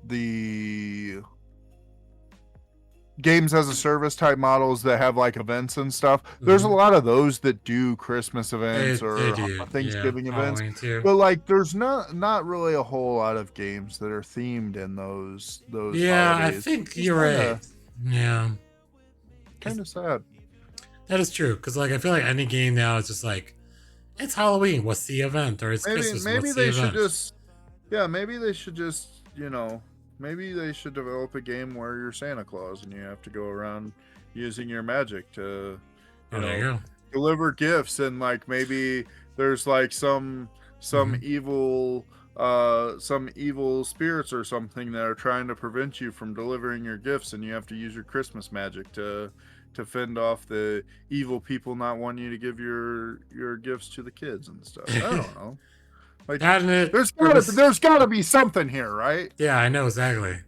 the games as a service type models that have like events and stuff. There's a lot of those that do Christmas events or Thanksgiving events, but like there's not really a whole lot of games that are themed in those holidays. I think you're right. Yeah, kind of sad. That is true, because like I feel like any game now is just like, it's Halloween, what's the event? Or it's Christmas, what's the event? Maybe they should just maybe they should develop a game where you're Santa Claus and you have to go around using your magic to there you go. deliver gifts, and like maybe there's like some evil some evil spirits or something that are trying to prevent you from delivering your gifts, and you have to use your Christmas magic to fend off the evil people not wanting you to give your gifts to the kids and stuff. I don't know. Like That and it there's gotta be something here, right? Yeah, I know exactly.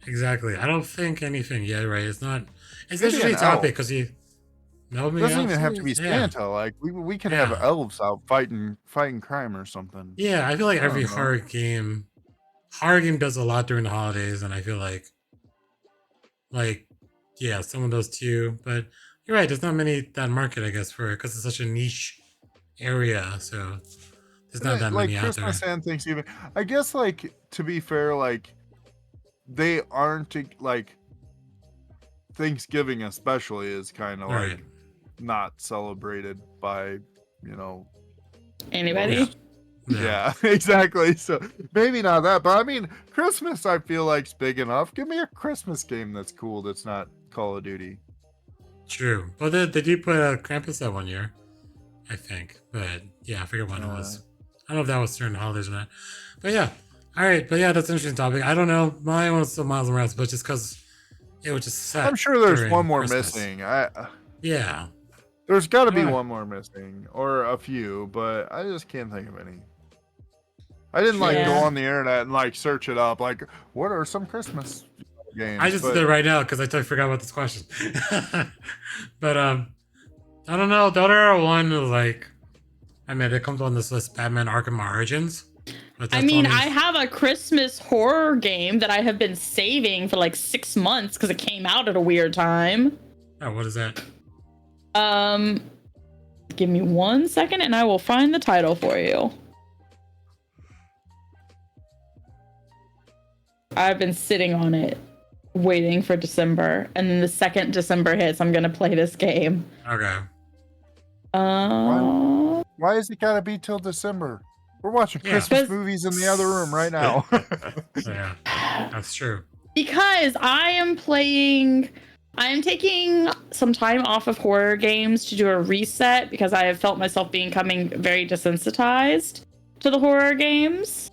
Exactly. I don't think anything yet, right? It's not. It's Maybe interesting an topic elf. because you. No, It doesn't even have to be yeah. Santa. Like we can Yeah. have elves out fighting crime or something. Yeah, I feel like I every don't know. horror game does a lot during the holidays, and I feel like, yeah, some of those too. But you're right. There's not many that market, I guess, for it because it's such a niche area. So there's not that Like many out there. Christmas and Thanksgiving. I guess like to be fair, like they aren't like Thanksgiving especially is kind of Right. like not celebrated by, you know, Anybody? most. Yeah, exactly. So maybe not that, but I mean, Christmas I feel like's big enough. Give me a Christmas game that's cool that's not Call of Duty. True. Well, they did put Krampus that one year, I think. But yeah, I forget when it was. I don't know if that was during the holidays or not. But yeah. All right. But yeah, that's an interesting topic. I don't know. My one was still Miles Morales, but just because it was just set. I'm sure there's during one more Christmas. missing. Yeah. There's got to be Yeah. one more missing, or a few, but I just can't think of any. I didn't like go Yeah. on the internet and like search it up. Like, what are some Christmas games? I just did it right now because I totally forgot about this question. But I don't know. The other one was like, I mean, it comes on this list, Batman Arkham Origins. But I that's mean, only- I have a Christmas horror game that I have been saving for like 6 months because it came out at a weird time. Oh, what is that? Give me 1 second and I will find the title for you. I've been sitting on it, waiting for December, and then the second December hits, I'm gonna play this game. Okay. Why is it gotta be till December? We're watching Yeah. Christmas Because- movies in the other room right now. Yeah, that's true. Because I am taking some time off of horror games to do a reset because I have felt myself becoming very desensitized to the horror games.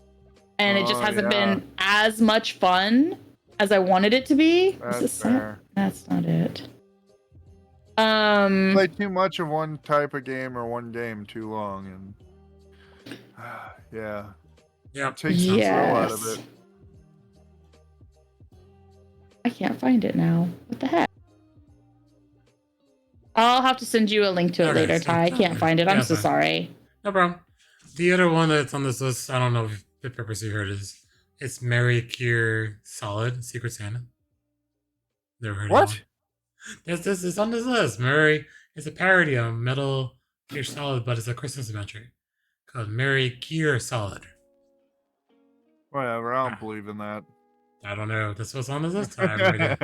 And it just Oh, hasn't yeah. been as much fun as I wanted it to be. Is That's this fair. That's not it. Play too much of one type of game or one game too long, and yeah, Yeah. takes the thrill out of Yes. it. I can't find it now. What the heck? I'll have to send you a link to it Okay, later, so- Ty. I can't find it. I'm Yeah, so fine. sorry. No problem. The other one that's on this list, I don't know if the Peppers you heard is. It's Mary Kier Solid Secret Santa. Never heard of What? that one. This is on this list. Mary is a parody of Metal Gear Solid, but it's a Christmas adventure called Mary Gear Solid. Whatever, I don't believe in that. I don't know. This was on this list. I have no idea.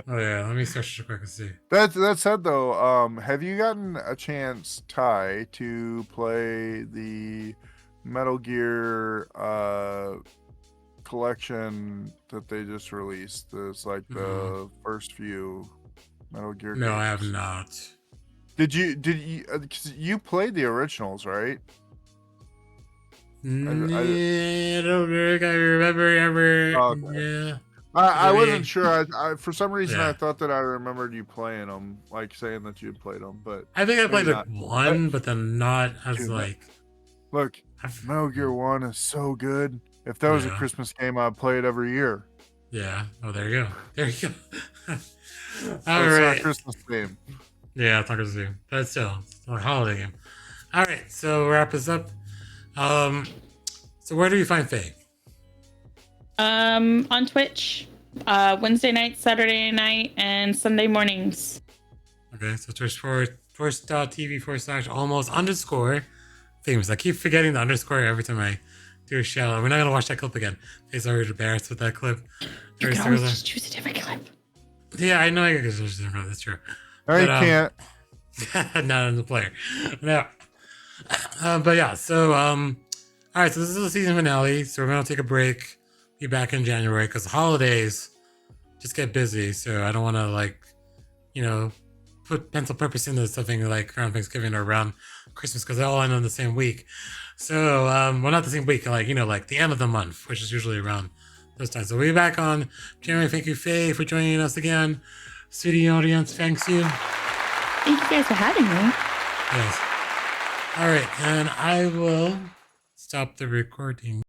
Oh yeah, let me search real quick and see. That said, though, have you gotten a chance, Ty, to play the Metal Gear collection that they just released? There's like the first few Metal Gear. No, I games. have not. Did you? 'Cause you played the originals, right? I don't think I remember ever. Oh, okay. Yeah. I Maybe. wasn't sure. I for some reason Yeah. I thought that I remembered you playing them, like saying that you had played them. But I think I played Maybe like not. one, but then not as Dude, like. look, I've- Metal Gear 1 is so good. If that was a Yeah. Christmas game, I'd play it every year. Yeah. Oh, there you go. There you go. All It's not a right. Christmas game. Yeah, it's not Christmas game, but still, it's a holiday game. All right, so wrap this up. So where do we find Faye? On Twitch, Wednesday night, Saturday night, and Sunday mornings. Okay, so twitch.tv/almost_famous. I keep forgetting the underscore every time I do a show. We're not gonna watch that clip again. Faye's already embarrassed with that clip. You Very can always similar. just choose a different clip. Yeah, I know I can just different. That's true. No, you But, can't. not in the player. No. But yeah, so all right, so this is the season finale. So we're gonna take a break, be back in January, because the holidays just get busy. So I don't want to put pencil purpose into something like around Thanksgiving or around Christmas because they all end on the same week. So, well, not the same week, like, like the end of the month, which is usually around those times. So we'll be back on January. Thank you, Faye, for joining us again. Studio audience, thanks you. Thank you guys for having me. Yes. All right, and I will stop the recording.